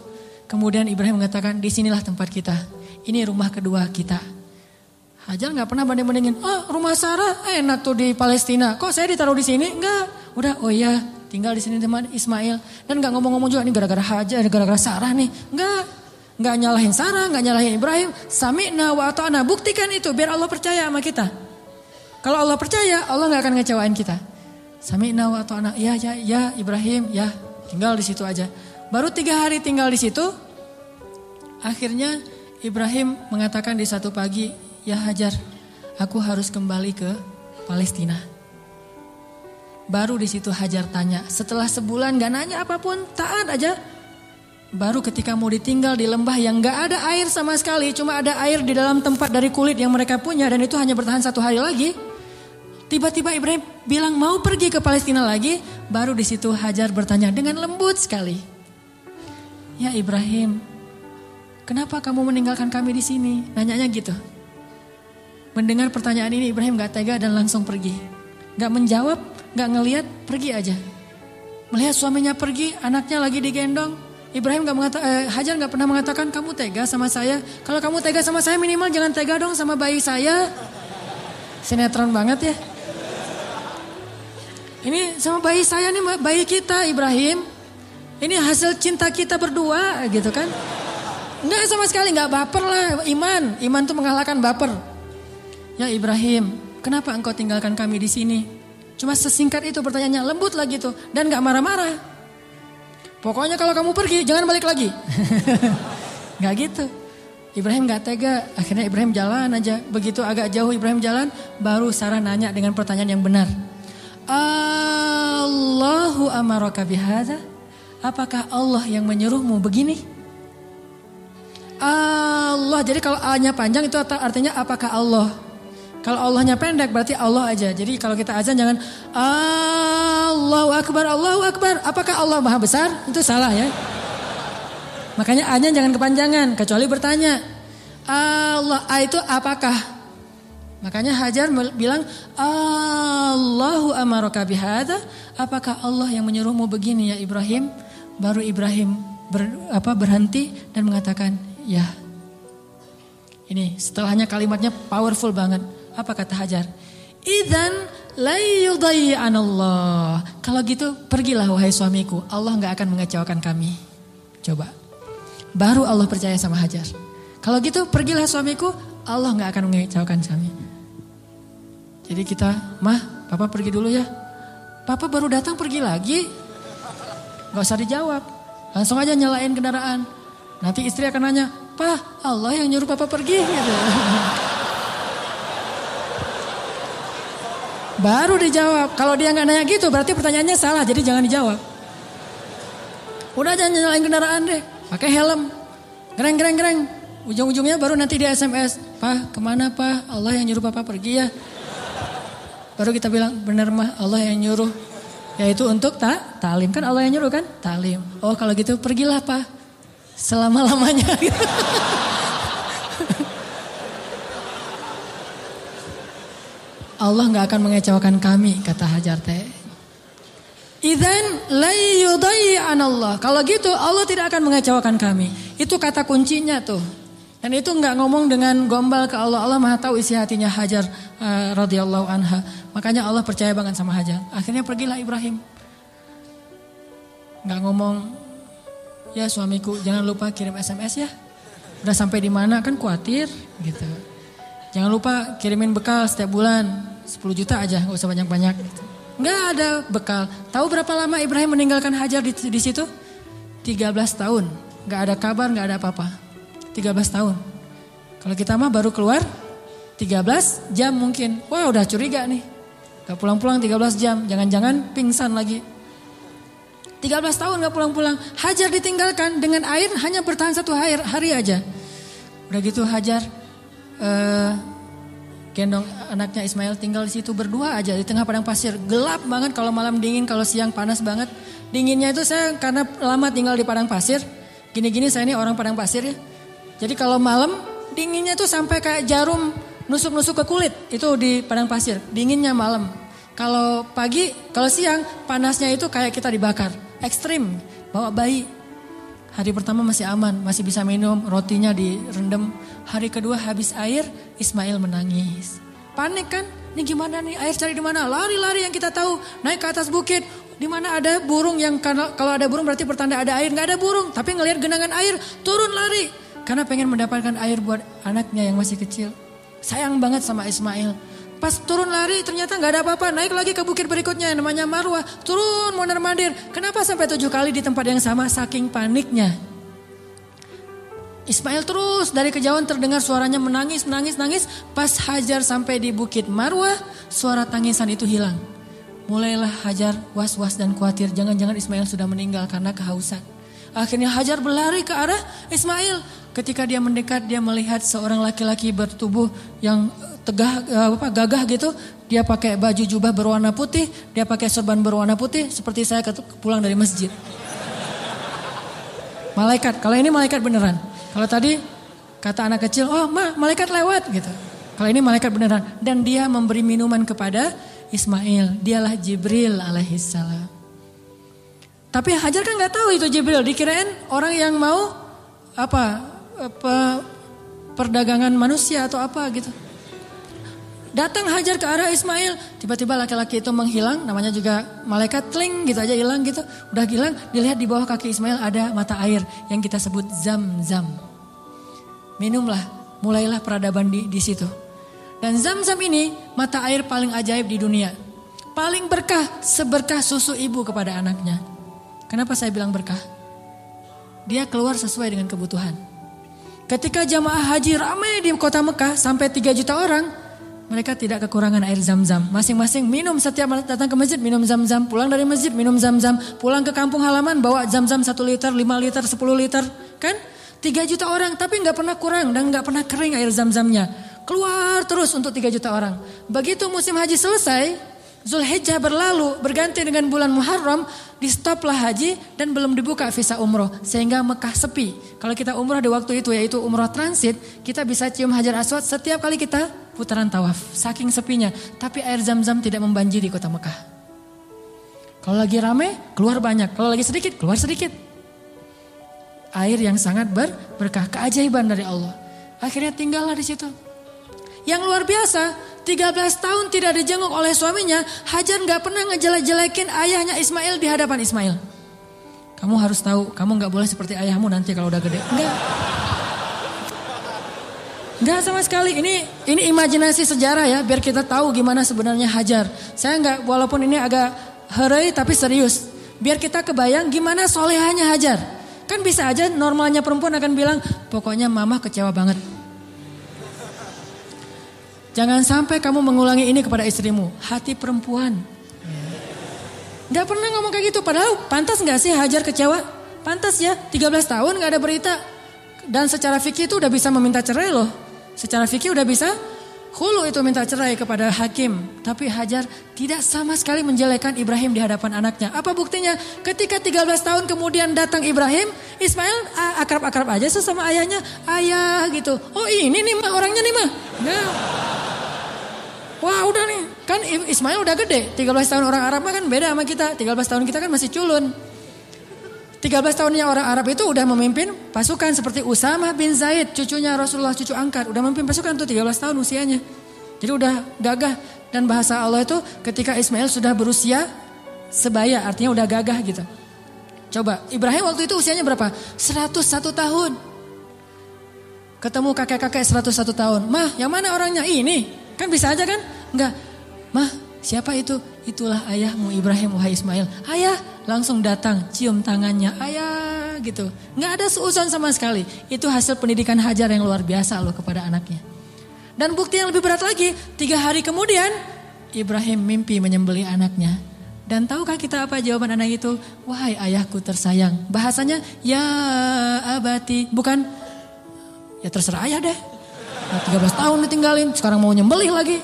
kemudian Ibrahim mengatakan, di sinilah tempat kita. Ini rumah kedua kita. Hajar nggak pernah banding-bandingin. Rumah Sarah enak tuh di Palestina. Kok saya ditaruh di sini? Enggak. Udah, oh iya, tinggal di sini teman Ismail. Dan nggak ngomong-ngomong juga ini gara-gara Hajar, gara-gara Sarah nih. Nggak nyalahin Sarah, nggak nyalahin Ibrahim. Sami'na wa ata'na. Buktikan itu biar Allah percaya sama kita. Kalau Allah percaya, Allah nggak akan ngecewain kita. Sami'na wa ata'na. Ya Ibrahim, ya tinggal di situ aja. Baru 3 hari tinggal di situ. Akhirnya Ibrahim mengatakan di satu pagi, ya Hajar, aku harus kembali ke Palestina. Baru di situ Hajar tanya, setelah sebulan gak nanya apapun, taat aja. Baru ketika mau ditinggal di lembah yang gak ada air sama sekali, cuma ada air di dalam tempat dari kulit yang mereka punya dan itu hanya bertahan 1 hari lagi. Tiba-tiba Ibrahim bilang mau pergi ke Palestina lagi. Baru di situ Hajar bertanya dengan lembut sekali, ya Ibrahim, kenapa kamu meninggalkan kami di sini? Nanyanya gitu. Mendengar pertanyaan ini Ibrahim gak tega dan langsung pergi. Gak menjawab, gak ngelihat, pergi aja. Melihat suaminya pergi, anaknya lagi digendong. Ibrahim Hajar gak pernah mengatakan kamu tega sama saya. Kalau kamu tega sama saya minimal jangan tega dong sama bayi saya. Sinetron banget ya. Ini sama bayi saya nih, bayi kita Ibrahim. Ini hasil cinta kita berdua gitu kan. Enggak sama sekali, gak baper lah. Iman tuh mengalahkan baper. Ya Ibrahim, kenapa engkau tinggalkan kami di sini? Cuma sesingkat itu pertanyaannya, lembut lagi tuh dan gak marah-marah. Pokoknya kalau kamu pergi jangan balik lagi. Gak gitu. Ibrahim gak tega, akhirnya Ibrahim jalan aja. Begitu agak jauh Ibrahim jalan, baru Sarah nanya dengan pertanyaan yang benar. Allahu amaraka bihadza? Apakah Allah yang menyuruhmu begini? Allah, jadi kalau A-nya panjang itu artinya apakah Allah? Kalau Allahnya pendek berarti Allah aja. Jadi kalau kita azan jangan Allahu Akbar, Allahu Akbar. Apakah Allah Maha Besar? Itu salah ya. Makanya A-nya jangan kepanjangan. Kecuali bertanya. Allah, A itu apakah? Makanya Hajar bilang Allahu amaraka bihadza. Apakah Allah yang menyuruhmu begini ya Ibrahim? Baru Ibrahim berhenti dan mengatakan ya. Ini setelahnya kalimatnya powerful banget. Apa kata Hajar? Idzan la yudayyi'anallah. Kalau gitu pergilah wahai suamiku. Allah gak akan mengecewakan kami. Coba. Baru Allah percaya sama Hajar. Kalau gitu pergilah suamiku. Allah gak akan mengecewakan kami. Jadi kita, Mah, Papa pergi dulu ya. Papa baru datang pergi lagi. Gak usah dijawab. Langsung aja nyalain kendaraan. Nanti istri akan nanya, Pak, Allah yang nyuruh Papa pergi gitu. Baru dijawab. Kalau dia nggak nanya gitu berarti pertanyaannya salah. Jadi jangan dijawab. Udah jangan nyalain kendaraan deh. Pakai helm. Gereng. Ujung-ujungnya baru nanti di SMS. Pak kemana Pak? Allah yang nyuruh Papa pergi ya. Baru kita bilang benar Mah Allah yang nyuruh. Yaitu untuk ta'lim. Kan Allah yang nyuruh kan? Ta'lim. Oh kalau gitu pergilah Pak. Selama-lamanya. Allah gak akan mengecewakan kami, kata Hajar teh. Idzan la yudayyi'an Allah. Kalau gitu Allah tidak akan mengecewakan kami. Itu kata kuncinya tuh. Dan itu gak ngomong dengan gombal ke Allah. Allah Maha tahu isi hatinya Hajar radhiyallahu anha. Makanya Allah percaya banget sama Hajar. Akhirnya pergilah Ibrahim. Gak ngomong, ya suamiku jangan lupa kirim SMS ya. Udah sampai di mana kan khawatir gitu. Jangan lupa kirimin bekal setiap bulan 10 juta aja, gak usah banyak-banyak. Gitu. Gak ada bekal. Tahu berapa lama Ibrahim meninggalkan Hajar di situ? 13 tahun. Gak ada kabar, gak ada apa-apa. 13 tahun. Kalau kita mah baru keluar 13 jam mungkin. Wah udah curiga nih. Gak pulang-pulang 13 jam. Jangan-jangan pingsan lagi. 13 tahun gak pulang-pulang. Hajar ditinggalkan dengan air hanya bertahan 1 hari aja. Udah gitu Hajar gendong anaknya Ismail tinggal di situ berdua aja di tengah padang pasir. Gelap banget kalau malam dingin, kalau siang panas banget. Dinginnya itu saya karena lama tinggal di padang pasir. Gini-gini saya ini orang padang pasir ya. Jadi kalau malam dinginnya tuh sampai kayak jarum nusuk-nusuk ke kulit. Itu di padang pasir. Dinginnya malam. Kalau pagi, kalau siang panasnya itu kayak kita dibakar. Ekstrim. Bawa bayi. Hari pertama masih aman, masih bisa minum, rotinya direndam. Hari kedua habis air, Ismail menangis. Panik kan? Ini gimana nih? Air cari di mana? Lari-lari yang kita tahu, naik ke atas bukit. Di mana ada burung yang kalau ada burung berarti pertanda ada air. Nggak ada burung, tapi ngelihat genangan air, turun lari. Karena pengen mendapatkan air buat anaknya yang masih kecil. Sayang banget sama Ismail. Pas turun lari ternyata gak ada apa-apa. Naik lagi ke bukit berikutnya namanya Marwah. Turun mondar-mandir. Kenapa sampai 7 kali di tempat yang sama? Saking paniknya. Ismail terus dari kejauhan terdengar suaranya menangis. Pas Hajar sampai di bukit Marwah, suara tangisan itu hilang. Mulailah Hajar was-was dan khawatir. Jangan-jangan Ismail sudah meninggal karena kehausan. Akhirnya Hajar berlari ke arah Ismail. Ketika dia mendekat, dia melihat seorang laki-laki bertubuh yang gagah gitu. Dia pakai baju jubah berwarna putih, dia pakai sorban berwarna putih seperti saya pulang dari masjid. Malaikat, kalau ini malaikat beneran. Kalau tadi kata anak kecil, oh malaikat lewat gitu. Kalau ini malaikat beneran. Dan dia memberi minuman kepada Ismail. Dialah Jibril alaihissalam. Tapi Hajar kan gak tahu itu Jibril. Dikirain orang yang mau perdagangan manusia atau apa gitu. Datang Hajar ke arah Ismail. Tiba-tiba laki-laki itu menghilang. Namanya juga malaikat, tling gitu aja hilang gitu. Udah hilang, dilihat di bawah kaki Ismail ada mata air yang kita sebut Zam-Zam. Minumlah, mulailah peradaban di situ. Dan Zam-Zam ini mata air paling ajaib di dunia. Paling berkah, seberkah susu ibu kepada anaknya. Kenapa saya bilang berkah? Dia keluar sesuai dengan kebutuhan. Ketika jamaah haji ramai di kota Mekah sampai 3 juta orang, mereka tidak kekurangan air Zam-Zam. Masing-masing minum setiap datang ke masjid minum Zam-Zam. Pulang dari masjid minum Zam-Zam. Pulang ke kampung halaman bawa Zam-Zam 1 liter, 5 liter, 10 liter. Kan? 3 juta orang tapi gak pernah kurang dan gak pernah kering air Zam-Zamnya. Keluar terus untuk 3 juta orang. Begitu musim haji selesai, Zulhijjah berlalu, berganti dengan bulan Muharram, di stoplah haji dan belum dibuka visa umroh. Sehingga Mekah sepi. Kalau kita umroh di waktu itu yaitu umroh transit, kita bisa cium Hajar Aswad setiap kali kita putaran tawaf. Saking sepinya. Tapi air Zam-Zam tidak membanjiri kota Mekah. Kalau lagi rame, keluar banyak. Kalau lagi sedikit, keluar sedikit. Air yang sangat berkah, keajaiban dari Allah. Akhirnya tinggallah di situ. Yang luar biasa, 13 tahun tidak dijenguk oleh suaminya, Hajar gak pernah ngejelek-jelekin ayahnya Ismail di hadapan Ismail. Kamu harus tahu, kamu gak boleh seperti ayahmu nanti kalau udah gede. Enggak sama sekali, ini imajinasi sejarah ya, biar kita tahu gimana sebenarnya Hajar. Saya gak, walaupun ini agak heureuy tapi serius. Biar kita kebayang gimana solehahnya Hajar. Kan bisa aja normalnya perempuan akan bilang, pokoknya mama kecewa banget. Jangan sampai kamu mengulangi ini kepada istrimu. Hati perempuan. Gak pernah ngomong kayak gitu. Padahal pantas gak sih Hajar kecewa? Pantas ya. 13 tahun gak ada berita. Dan secara fikih itu udah bisa meminta cerai loh. Secara fikih udah bisa Khulu itu minta cerai kepada hakim. Tapi Hajar tidak sama sekali menjelekkan Ibrahim di hadapan anaknya. Apa buktinya? Ketika 13 tahun kemudian datang Ibrahim, Ismail akrab-akrab aja sesama ayahnya. Ayah gitu. Oh ini nih mah orangnya nih mah. Nah. Wah udah nih. Kan Ismail udah gede. 13 tahun orang Arab mah kan beda sama kita. 13 tahun kita kan masih culun. 13 tahunnya orang Arab itu udah memimpin pasukan seperti Usamah bin Zaid, cucunya Rasulullah, cucu angkat. Udah memimpin pasukan tuh 13 tahun usianya. Jadi udah gagah. Dan bahasa Allah itu ketika Ismail sudah berusia sebaya, artinya udah gagah gitu. Coba, Ibrahim waktu itu usianya berapa? 101 tahun. Ketemu kakek-kakek 101 tahun. Mah, yang mana orangnya? Ini. Kan bisa aja kan? Enggak. Mah, siapa itu? Itulah ayahmu Ibrahim, wahai Ismail. Ayah, langsung datang, cium tangannya. Ayah, gitu. Nggak ada seuzon sama sekali. Itu hasil pendidikan Hajar yang luar biasa loh kepada anaknya. Dan bukti yang lebih berat lagi, 3 hari kemudian Ibrahim mimpi menyembelih anaknya. Dan tahukah kita apa jawaban anak itu? Wahai ayahku tersayang. Bahasanya, ya abati. Bukan, ya terserah ayah deh. 13 tahun ditinggalin, sekarang mau nyembelih lagi.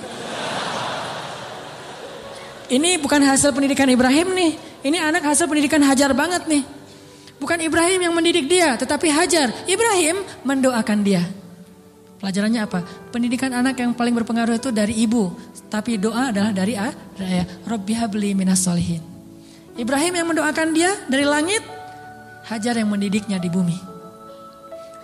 Ini bukan hasil pendidikan Ibrahim nih. Ini anak hasil pendidikan Hajar banget nih. Bukan Ibrahim yang mendidik dia, tetapi Hajar. Ibrahim mendoakan dia. Pelajarannya apa? Pendidikan anak yang paling berpengaruh itu dari ibu. Tapi doa adalah dari ayah. Rabbi habli minas solihin. Ibrahim yang mendoakan dia dari langit. Hajar yang mendidiknya di bumi.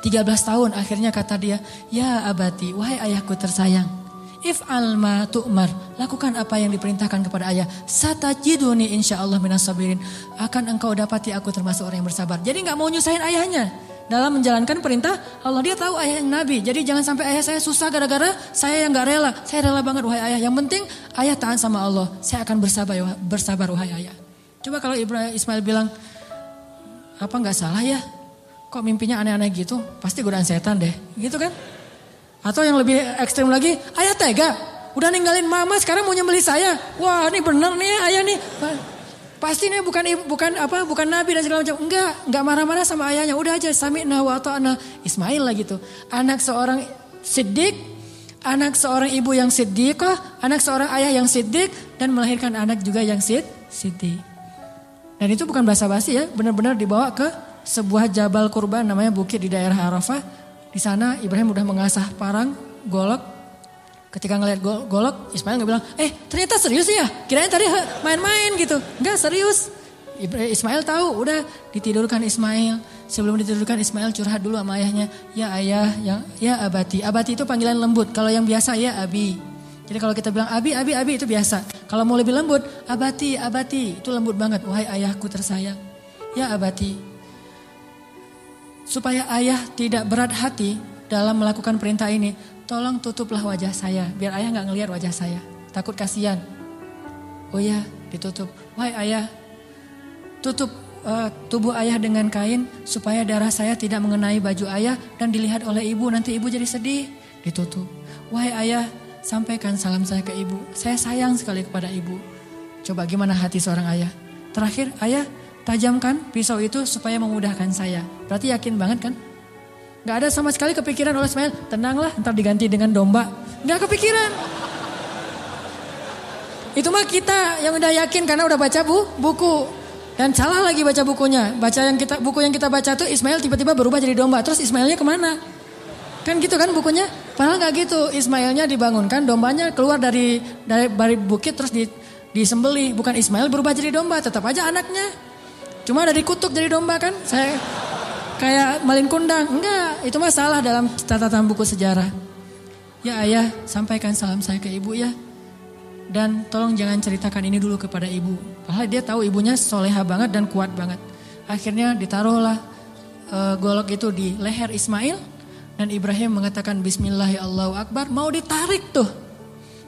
13 tahun akhirnya kata dia. Ya abati, wahai ayahku tersayang. If'al ma tu'mar, lakukan apa yang diperintahkan kepada ayah. Satajiduni insyaallah minas sabirin. Akan engkau dapati aku termasuk orang yang bersabar. Jadi gak mau nyusahin ayahnya dalam menjalankan perintah Allah. Dia tahu ayah yang nabi. Jadi jangan sampai ayah saya susah gara-gara saya yang gak rela. Saya rela banget wahai ayah. Yang penting ayah taat sama Allah. Saya akan bersabar wahai ayah. Coba kalau Ismail bilang, apa gak salah ya? Kok mimpinya aneh-aneh gitu? Pasti godaan setan deh. Gitu kan? Atau yang lebih ekstrim lagi, ayah tega, udah ninggalin mama sekarang mau nyembelih saya. Wah ini bener nih ayah nih. Pasti nih bukan nabi dan segala macam. Enggak marah-marah sama ayahnya. Udah aja sami'na wa ata'na. Ismail lah gitu. Anak seorang siddiq, anak seorang ibu yang siddiqah, anak seorang ayah yang siddiq dan melahirkan anak juga yang siddiq. Dan itu bukan basa-basi ya, benar-benar dibawa ke sebuah jabal kurban namanya bukit di daerah Arafah. Di sana Ibrahim udah mengasah parang, golok. Ketika ngelihat golok, Ismail nggak bilang, ternyata serius ya? Kirain tadi main-main gitu. Enggak, serius. Ismail tahu, udah ditidurkan Ismail. Sebelum ditidurkan Ismail curhat dulu sama ayahnya. Ya ayah, ya abati. Abati itu panggilan lembut. Kalau yang biasa ya abi. Jadi kalau kita bilang abi itu biasa. Kalau mau lebih lembut, abati itu lembut banget. Wahai ayahku tersayang. Ya abati. Supaya ayah tidak berat hati dalam melakukan perintah ini, tolong tutuplah wajah saya, biar ayah gak ngelihat wajah saya. Takut kasihan. Oh ya, ditutup. Wahai ayah, tutup tubuh ayah dengan kain, supaya darah saya tidak mengenai baju ayah dan dilihat oleh ibu, nanti ibu jadi sedih. Ditutup. Wahai ayah, sampaikan salam saya ke ibu. Saya sayang sekali kepada ibu. Coba gimana hati seorang ayah. Terakhir, ayah, tajamkan pisau itu supaya memudahkan saya. Berarti yakin banget kan? Gak ada sama sekali kepikiran oleh Ismail. Tenanglah, ntar diganti dengan domba. Gak kepikiran. Itu mah kita yang udah yakin karena udah baca buku. Dan salah lagi baca bukunya. Buku yang kita baca tuh Ismail tiba-tiba berubah jadi domba. Terus Ismailnya kemana? Kan gitu kan bukunya? Padahal gak gitu. Ismailnya dibangunkan, dombanya keluar dari bukit terus disembelih. Bukan Ismail berubah jadi domba, tetap aja anaknya. Cuma ada dikutuk jadi domba kan? Saya kayak malin kundang. Enggak, itu mah salah dalam catatan buku sejarah. Ya ayah, sampaikan salam saya ke ibu ya. Dan tolong jangan ceritakan ini dulu kepada ibu. Padahal dia tahu ibunya soleha banget dan kuat banget. Akhirnya ditaruhlah golok itu di leher Ismail. Dan Ibrahim mengatakan Bismillahirrahmanirrahim. Mau ditarik tuh.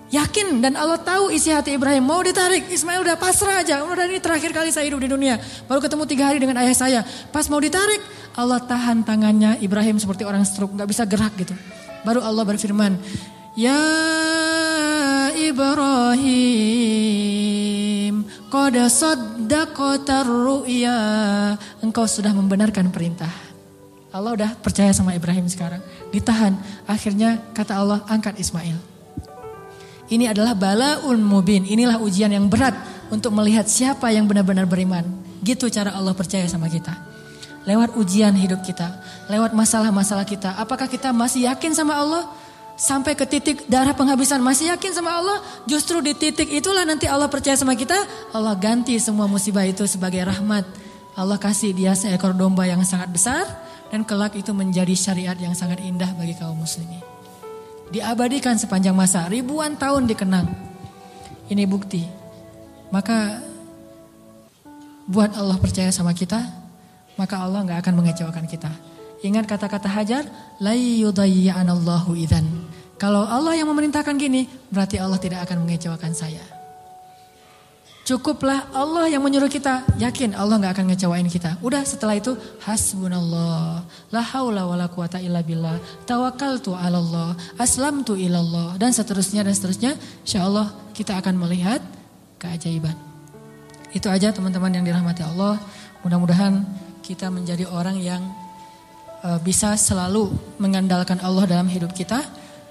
Yakin dan Allah tahu isi hati Ibrahim. Mau ditarik, Ismail udah pasrah aja. Udah ini terakhir kali saya hidup di dunia. Baru ketemu 3 hari dengan ayah saya. Pas mau ditarik, Allah tahan tangannya Ibrahim seperti orang stroke. Gak bisa gerak gitu. Baru Allah berfirman. Ya Ibrahim, qad saddaqatar ru'ya. Engkau sudah membenarkan perintah. Allah udah percaya sama Ibrahim sekarang. Ditahan. Akhirnya kata Allah, angkat Ismail. Ini adalah balaun mubin. Inilah ujian yang berat untuk melihat siapa yang benar-benar beriman. Gitu cara Allah percaya sama kita. Lewat ujian hidup kita, lewat masalah-masalah kita. Apakah kita masih yakin sama Allah? Sampai ke titik darah penghabisan masih yakin sama Allah? Justru di titik itulah nanti Allah percaya sama kita. Allah ganti semua musibah itu sebagai rahmat. Allah kasih dia seekor domba yang sangat besar. Dan kelak itu menjadi syariat yang sangat indah bagi kaum muslimin. Diabadikan sepanjang masa, ribuan tahun dikenang. Ini bukti. Maka buat Allah percaya sama kita, maka Allah gak akan mengecewakan kita. Ingat kata-kata Hajar, la yudayyi'anallahu idzan. Kalau Allah yang memerintahkan gini, berarti Allah tidak akan mengecewakan saya. Cukuplah Allah yang menyuruh kita, yakin Allah gak akan ngecewain kita. Udah setelah itu, hasbunallah, la haula wa la quwata illa billah, tawakkaltu ala Allah, aslamtu ilallah, dan seterusnya. InsyaAllah kita akan melihat keajaiban. Itu aja teman-teman yang dirahmati Allah. Mudah-mudahan kita menjadi orang yang bisa selalu mengandalkan Allah dalam hidup kita.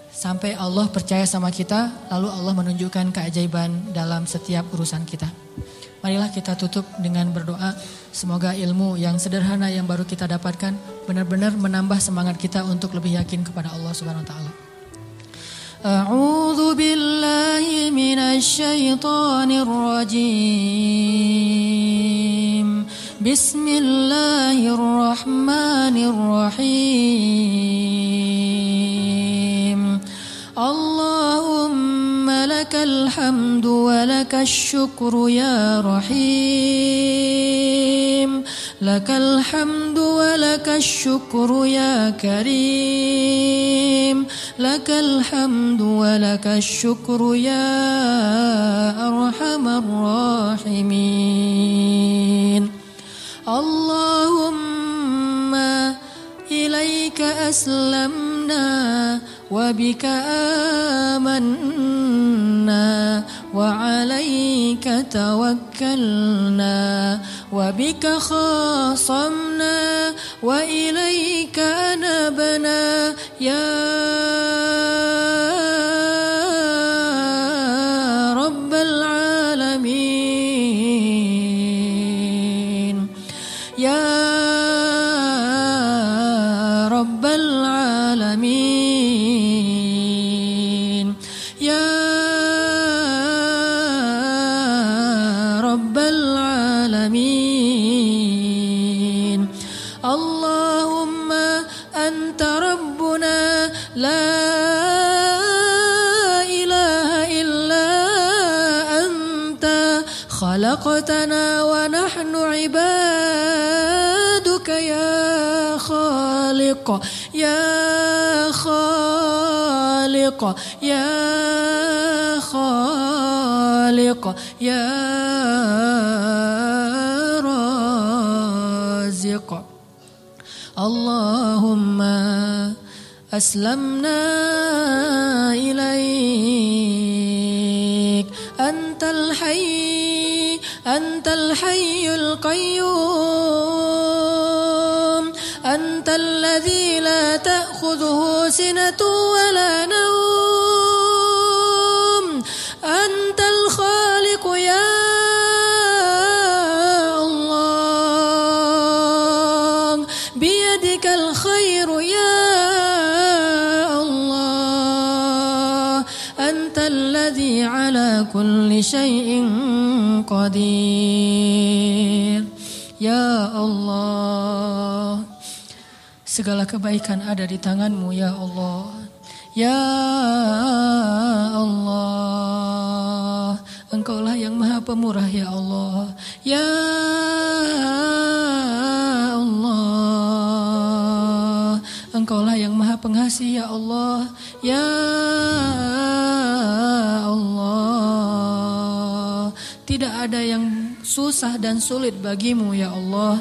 Sampai Allah percaya sama kita, lalu Allah menunjukkan keajaiban dalam setiap urusan kita. Marilah kita tutup dengan berdoa. Semoga ilmu yang sederhana yang baru kita dapatkan benar-benar menambah semangat kita untuk lebih yakin kepada Allah Subhanahu wa taala. A'udzu billahi minasy syaithanir rajim. Bismillahirrahmanirrahim. Allahumma lakal hamdu wa lakash syukru ya rahim. Lakal hamdu wa lakash syukru ya karim. Lakal hamdu wa lakash syukru ya arhamar rahimin. Allahumma ilaika aslamna wa bika amanna wa alaika tawakkalna wa bika khasamna wa ilaika anabna ya rabbal alamin ya rabbal alamin ya rabbal alamin. Allahumma anta rabbuna la ilaha illa anta khalaqtana wa nahnu ibaduka ya khaliq ya khaliq ya khaliq ya raziq. Allahumma aslamna ilaik antal hayyul qayyum antal ladzi la ta'khudhuhu sinatun wa la nawm antal khaliq ya Allah biyadikal khairu ya Allah antal ladzi ala kulli syai'in qadir. Ya Allah, segala kebaikan ada di tangan-Mu ya Allah. Ya Allah, Engkaulah yang maha pemurah ya Allah. Ya Allah, Engkaulah yang maha pengasih ya Allah. Ya Allah, tidak ada yang susah dan sulit bagimu ya Allah.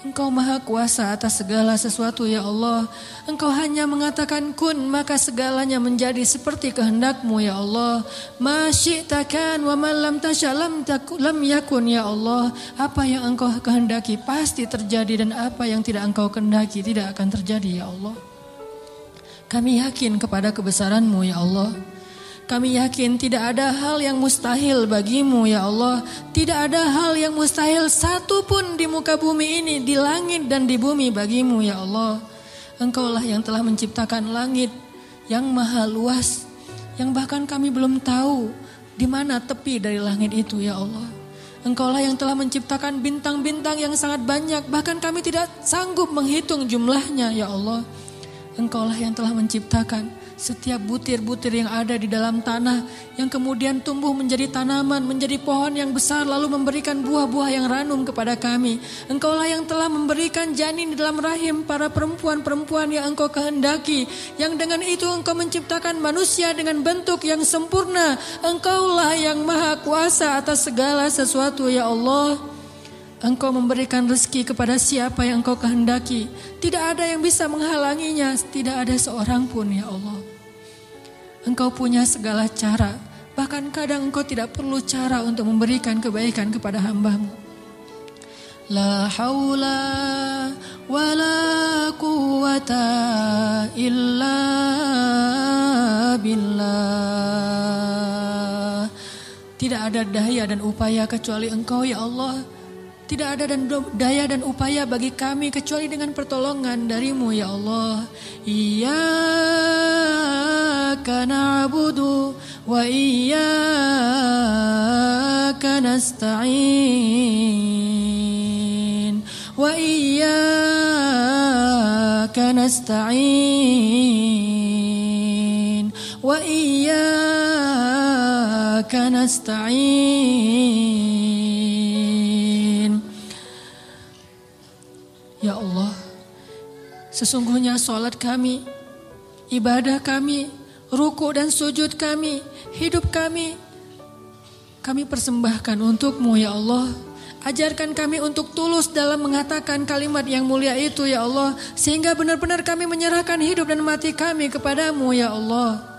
Engkau maha kuasa atas segala sesuatu ya Allah. Engkau hanya mengatakan kun, maka segalanya menjadi seperti kehendak-Mu ya Allah. Ma syi'ta kan wa ma lam tasya lam yakun ya Allah. Apa yang Engkau kehendaki pasti terjadi, dan apa yang tidak Engkau kehendaki tidak akan terjadi ya Allah. Kami yakin kepada kebesaran-Mu ya Allah. Kami yakin tidak ada hal yang mustahil bagimu ya Allah. Tidak ada hal yang mustahil satupun di muka bumi ini, di langit dan di bumi bagimu ya Allah. Engkaulah yang telah menciptakan langit yang maha luas, yang bahkan kami belum tahu di mana tepi dari langit itu ya Allah. Engkaulah yang telah menciptakan bintang-bintang yang sangat banyak, bahkan kami tidak sanggup menghitung jumlahnya ya Allah. Engkaulah yang telah menciptakan setiap butir-butir yang ada di dalam tanah, yang kemudian tumbuh menjadi tanaman, menjadi pohon yang besar, lalu memberikan buah-buah yang ranum kepada kami. Engkaulah yang telah memberikan janin di dalam rahim para perempuan-perempuan yang engkau kehendaki, yang dengan itu engkau menciptakan manusia dengan bentuk yang sempurna. Engkaulah yang maha kuasa atas segala sesuatu ya Allah. Engkau memberikan rezeki kepada siapa yang engkau kehendaki. Tidak ada yang bisa menghalanginya. Tidak ada seorang pun ya Allah. Engkau punya segala cara. Bahkan kadang engkau tidak perlu cara untuk memberikan kebaikan kepada hamba-Mu. La haula wa la quwata illa billah. Tidak ada daya dan upaya kecuali Engkau ya Allah. Tidak ada daya dan upaya bagi kami kecuali dengan pertolongan dari-Mu ya Allah. Iyyaka na'budu wa iyyaka nasta'in. Wa iyyaka nasta'in. Wa iyyaka nasta'in. Ya Allah, sesungguhnya salat kami, ibadah kami, ruku dan sujud kami, hidup kami persembahkan untuk-Mu ya Allah. Ajarkan kami untuk tulus dalam mengatakan kalimat yang mulia itu ya Allah, sehingga benar-benar kami menyerahkan hidup dan mati kami kepadamu ya Allah.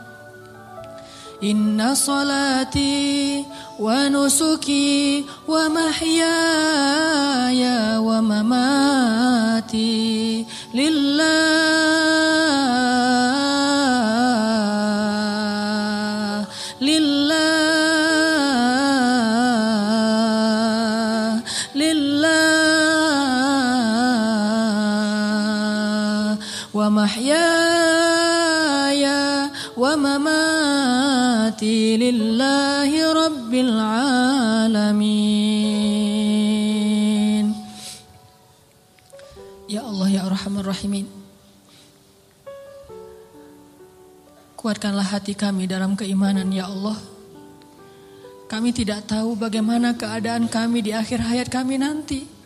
Inna salati wa nusuki wa mahyaya wa mamati lillah wa mahyaya wa mamati lillahi rabbil alamin. Ya Allah ya Arhamar Rahimin, kuatkanlah hati kami dalam keimanan ya Allah. Kami tidak tahu bagaimana keadaan kami di akhir hayat kami nanti.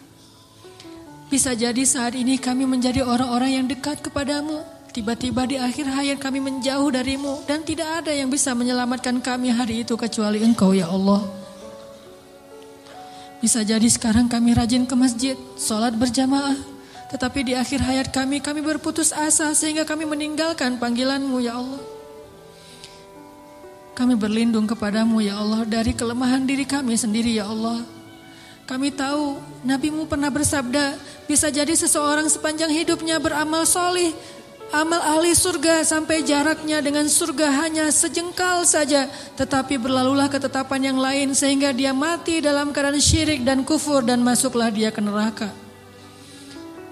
Bisa jadi saat ini kami menjadi orang-orang yang dekat kepadamu. Tiba-tiba di akhir hayat kami menjauh dari-Mu. Dan tidak ada yang bisa menyelamatkan kami hari itu kecuali Engkau ya Allah. Bisa jadi sekarang kami rajin ke masjid, sholat berjamaah. Tetapi di akhir hayat kami berputus asa sehingga kami meninggalkan panggilan-Mu ya Allah. Kami berlindung kepadamu ya Allah dari kelemahan diri kami sendiri ya Allah. Kami tahu Nabi-Mu pernah bersabda, bisa jadi seseorang sepanjang hidupnya beramal solih, amal ahli surga sampai jaraknya dengan surga hanya sejengkal saja. Tetapi berlalulah ketetapan yang lain sehingga dia mati dalam keadaan syirik dan kufur dan masuklah dia ke neraka.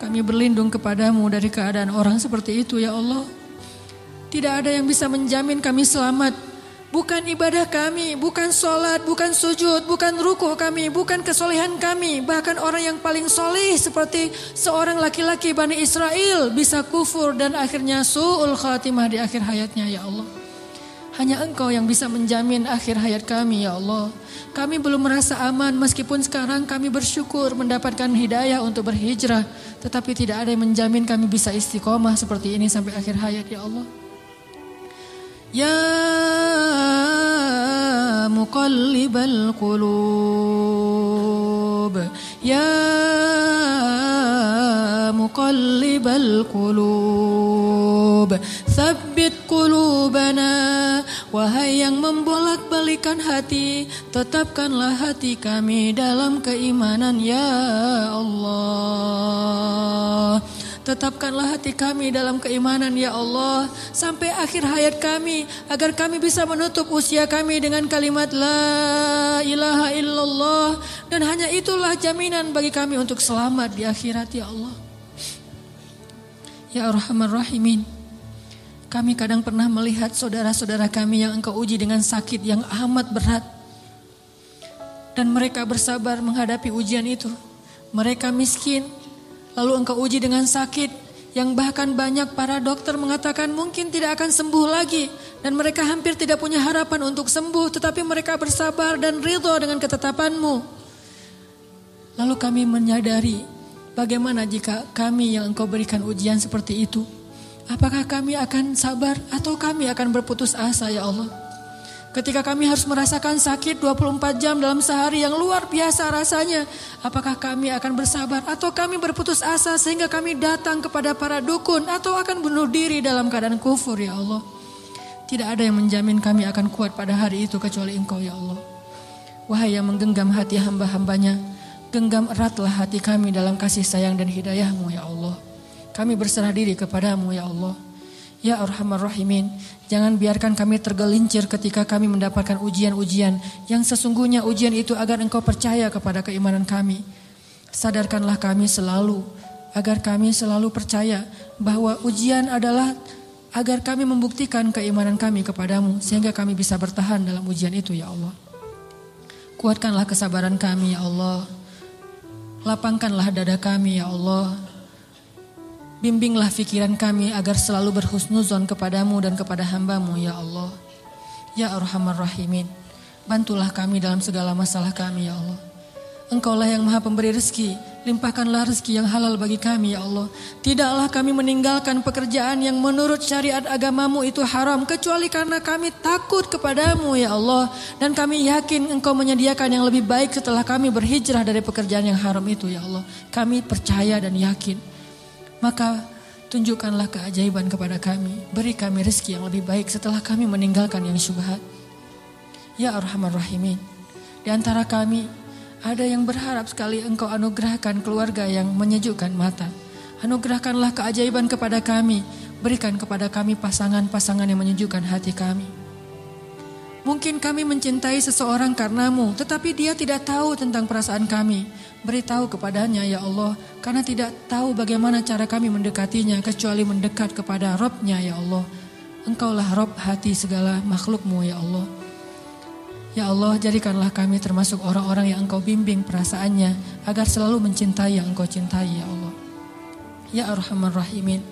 Kami berlindung kepadamu dari keadaan orang seperti itu ya Allah. Tidak ada yang bisa menjamin kami selamat. Bukan ibadah kami, bukan sholat, bukan sujud, bukan rukuh kami, bukan kesolehan kami. Bahkan orang yang paling soleh seperti seorang laki-laki Bani Israel bisa kufur dan akhirnya su'ul khatimah di akhir hayatnya ya Allah. Hanya Engkau yang bisa menjamin akhir hayat kami ya Allah. Kami belum merasa aman meskipun sekarang kami bersyukur mendapatkan hidayah untuk berhijrah. Tetapi tidak ada yang menjamin kami bisa istiqomah seperti ini sampai akhir hayat ya Allah. Ya muqallibal qulub, ya muqallibal qulub, tsabbit qulubana. Wahai yang membolak-balikan hati, tetapkanlah hati kami dalam keimanan ya Allah. Tetapkanlah hati kami dalam keimanan ya Allah sampai akhir hayat kami, agar kami bisa menutup usia kami dengan kalimat la ilaha illallah, dan hanya itulah jaminan bagi kami untuk selamat di akhirat ya Allah. Ya Arhamar Rahimin, kami kadang pernah melihat saudara-saudara kami yang Engkau uji dengan sakit yang amat berat, dan mereka bersabar menghadapi ujian itu. Mereka miskin, lalu Engkau uji dengan sakit yang bahkan banyak para dokter mengatakan mungkin tidak akan sembuh lagi, dan mereka hampir tidak punya harapan untuk sembuh, tetapi mereka bersabar dan ridho dengan ketetapan-Mu. Lalu kami menyadari, bagaimana jika kami yang Engkau berikan ujian seperti itu? Apakah kami akan sabar atau kami akan berputus asa ya Allah? Ketika kami harus merasakan sakit 24 jam dalam sehari yang luar biasa rasanya, apakah kami akan bersabar atau kami berputus asa sehingga kami datang kepada para dukun atau akan bunuh diri dalam keadaan kufur ya Allah? Tidak ada yang menjamin kami akan kuat pada hari itu kecuali Engkau ya Allah. Wahai yang menggenggam hati hamba-hambanya, genggam eratlah hati kami dalam kasih sayang dan hidayah-Mu ya Allah. Kami berserah diri kepadamu ya Allah. Ya Arhamar Rahimin, jangan biarkan kami tergelincir ketika kami mendapatkan ujian-ujian yang sesungguhnya ujian itu agar Engkau percaya kepada keimanan kami. Sadarkanlah kami selalu, agar kami selalu percaya bahwa ujian adalah agar kami membuktikan keimanan kami kepadamu, sehingga kami bisa bertahan dalam ujian itu ya Allah. Kuatkanlah kesabaran kami ya Allah. Lapangkanlah dada kami ya Allah. Bimbinglah fikiran kami agar selalu berhusnuzon kepadamu dan kepada hamba-Mu ya Allah. Ya Arhamar Rahimin, bantulah kami dalam segala masalah kami ya Allah. Engkaulah yang maha pemberi rezeki, limpahkanlah rezeki yang halal bagi kami ya Allah. Tidaklah kami meninggalkan pekerjaan yang menurut syariat agama-Mu itu haram, kecuali karena kami takut kepadamu ya Allah. Dan kami yakin Engkau menyediakan yang lebih baik setelah kami berhijrah dari pekerjaan yang haram itu ya Allah. Kami percaya dan yakin. Maka tunjukkanlah keajaiban kepada kami. Beri kami rezeki yang lebih baik setelah kami meninggalkan yang syubhat. Ya Arhamar Rahimin, di antara kami ada yang berharap sekali Engkau anugerahkan keluarga yang menyejukkan mata. Anugerahkanlah keajaiban kepada kami. Berikan kepada kami pasangan-pasangan yang menyejukkan hati kami. Mungkin kami mencintai seseorang karenamu, tetapi dia tidak tahu tentang perasaan kami. Beritahu kepadanya ya Allah, karena tidak tahu bagaimana cara kami mendekatinya kecuali mendekat kepada Rabb-Nya ya Allah. Engkaulah Rabb hati segala makhluk-Mu ya Allah. Ya Allah, jadikanlah kami termasuk orang-orang yang Engkau bimbing perasaannya agar selalu mencintai yang Engkau cintai ya Allah. Ya Arhamar Rahimin,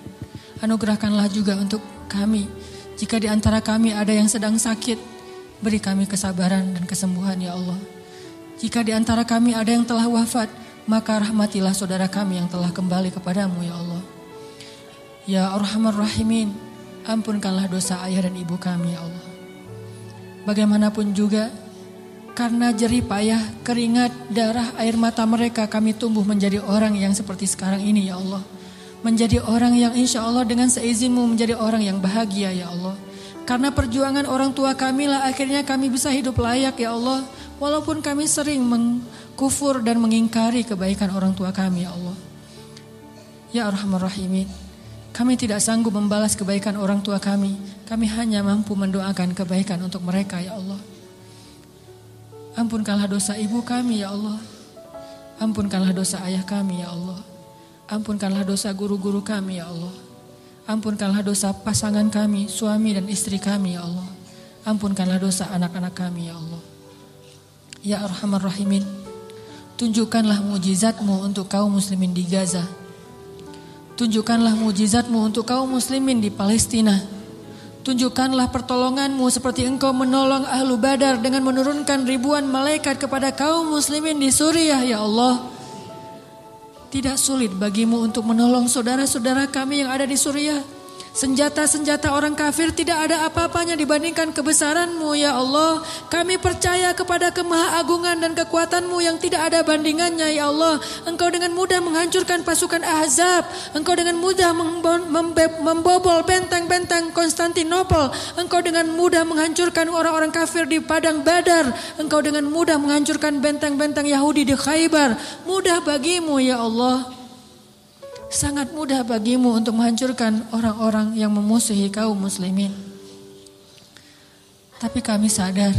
anugerahkanlah juga untuk kami. Jika di antara kami ada yang sedang sakit, beri kami kesabaran dan kesembuhan ya Allah. Jika di antara kami ada yang telah wafat, maka rahmatilah saudara kami yang telah kembali kepadamu ya Allah. Ya Arhamar Rahimin, ampunkanlah dosa ayah dan ibu kami ya Allah. Bagaimanapun juga, karena jerih payah, keringat, darah, air mata mereka, kami tumbuh menjadi orang yang seperti sekarang ini ya Allah. Menjadi orang yang insya Allah dengan seizin-Mu menjadi orang yang bahagia ya Allah. Karena perjuangan orang tua kami lah akhirnya kami bisa hidup layak ya Allah. Walaupun kami sering mengkufur dan mengingkari kebaikan orang tua kami ya Allah. Ya Arhamar Rahimin, kami tidak sanggup membalas kebaikan orang tua kami. Kami hanya mampu mendoakan kebaikan untuk mereka ya Allah. Ampunkanlah dosa ibu kami ya Allah. Ampunkanlah dosa ayah kami ya Allah. Ampunkanlah dosa guru-guru kami ya Allah. Ampunkanlah dosa pasangan kami, suami dan istri kami ya Allah. Ampunkanlah dosa anak-anak kami ya Allah. Ya Arhamar Rahimin, tunjukkanlah mujizat-Mu untuk kaum muslimin di Gaza. Tunjukkanlah mujizat-Mu untuk kaum muslimin di Palestina. Tunjukkanlah pertolongan-Mu seperti Engkau menolong Ahlu Badar dengan menurunkan ribuan malaikat kepada kaum muslimin di Suriah ya Allah. Tidak sulit bagimu untuk menolong saudara-saudara kami yang ada di Suriah. Senjata-senjata orang kafir tidak ada apa-apanya dibandingkan kebesaran-Mu ya Allah. Kami percaya kepada kemahaagungan dan kekuatan-Mu yang tidak ada bandingannya ya Allah. Engkau dengan mudah menghancurkan pasukan Ahzab. Engkau dengan mudah membobol benteng-benteng Konstantinopel. Engkau dengan mudah menghancurkan orang-orang kafir di padang Badar. Engkau dengan mudah menghancurkan benteng-benteng Yahudi di Khaybar. Mudah bagimu ya Allah. sangat mudah bagimu untuk menghancurkan orang-orang yang memusuhi kaum muslimin. Tapi kami sadar,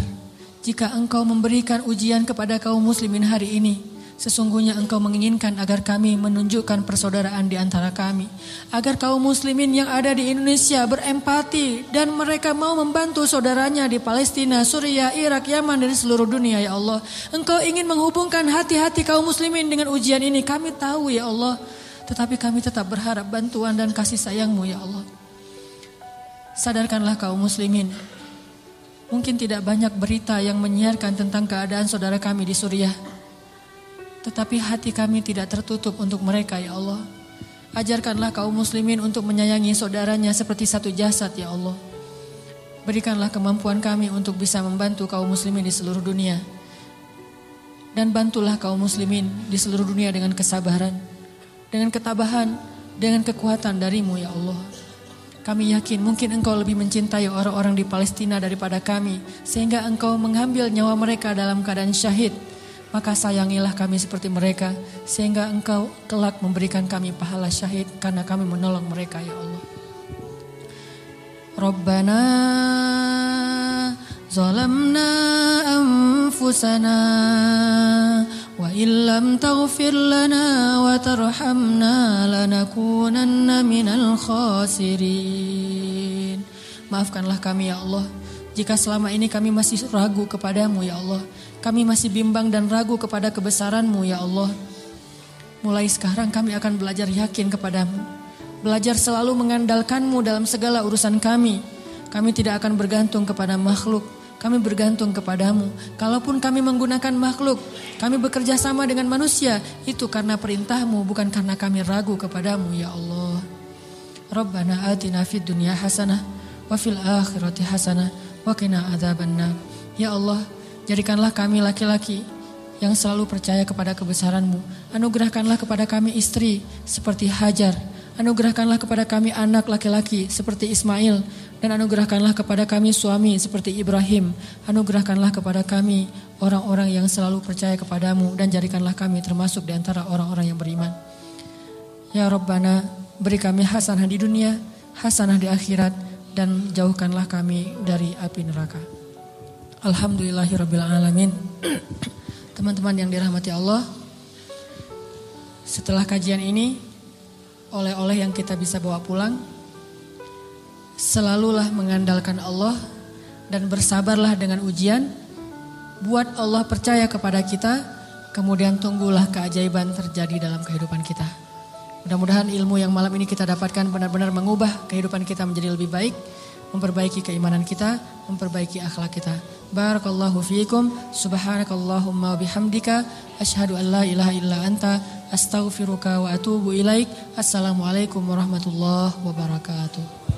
jika engkau memberikan ujian kepada kaum muslimin hari ini, sesungguhnya engkau menginginkan agar kami menunjukkan persaudaraan di antara kami. Agar kaum muslimin yang ada di Indonesia berempati dan mereka mau membantu saudaranya di Palestina, Suriah, Irak, Yaman, dan seluruh dunia ya Allah. Engkau ingin menghubungkan hati-hati kaum muslimin dengan ujian ini. Kami tahu ya Allah. Tetapi kami tetap berharap bantuan dan kasih sayang-Mu ya Allah. Sadarkanlah kaum muslimin. Mungkin tidak banyak berita yang menyiarkan tentang keadaan saudara kami di Suriah. Tetapi hati kami tidak tertutup untuk mereka ya Allah. Ajarkanlah kaum muslimin untuk menyayangi saudaranya seperti satu jasad ya Allah. Berikanlah kemampuan kami untuk bisa membantu kaum muslimin di seluruh dunia. Dan bantulah kaum muslimin di seluruh dunia dengan kesabaran, dengan ketabahan, dengan kekuatan dari-Mu ya Allah. Kami yakin mungkin Engkau lebih mencintai orang-orang di Palestina daripada kami, sehingga Engkau mengambil nyawa mereka dalam keadaan syahid. Maka sayangilah kami seperti mereka, sehingga Engkau kelak memberikan kami pahala syahid karena kami menolong mereka ya Allah. Rabbana zalamna anfusana wa illam taghfir lana wa tarhamna lanakunanna minal khasirin. Maafkanlah kami ya Allah, jika selama ini kami masih ragu kepadamu ya Allah. Kami masih bimbang dan ragu kepada kebesaran-Mu ya Allah. Mulai sekarang kami akan belajar yakin kepadamu. Belajar selalu mengandalkan-Mu dalam segala urusan kami. Kami tidak akan bergantung kepada makhluk. Kami bergantung kepadamu. Kalaupun kami menggunakan makhluk, kami bekerja sama dengan manusia, itu karena perintah-Mu, bukan karena kami ragu kepadamu ya Allah. Rabbana atina fid dunya hasanah wa fil akhirati hasanah wa qina adzabannar. Ya Allah, jadikanlah kami laki-laki yang selalu percaya kepada kebesaran-Mu. Anugerahkanlah kepada kami istri seperti Hajar. Anugerahkanlah kepada kami anak laki-laki seperti Ismail. Dan anugerahkanlah kepada kami suami seperti Ibrahim. Anugerahkanlah kepada kami orang-orang yang selalu percaya kepadamu. Dan jadikanlah kami termasuk di antara orang-orang yang beriman. Ya Rabbana, beri kami hasanah di dunia, hasanah di akhirat. Dan jauhkanlah kami dari api neraka. Alhamdulillahirrabbilalamin. Teman-teman yang dirahmati Allah, setelah kajian ini, oleh-oleh yang kita bisa bawa pulang, selalulah mengandalkan Allah dan bersabarlah dengan ujian. Buat Allah percaya kepada kita, kemudian tunggulah keajaiban terjadi dalam kehidupan kita. Mudah-mudahan ilmu yang malam ini kita dapatkan benar-benar mengubah kehidupan kita menjadi lebih baik, memperbaiki keimanan kita, memperbaiki akhlak kita. Barakallahu fiikum, subhanakallahumma bihamdika, asyhadu an la ilaha illa anta, astaghfiruka wa atubu ilaik. Assalamualaikum warahmatullahi wabarakatuh.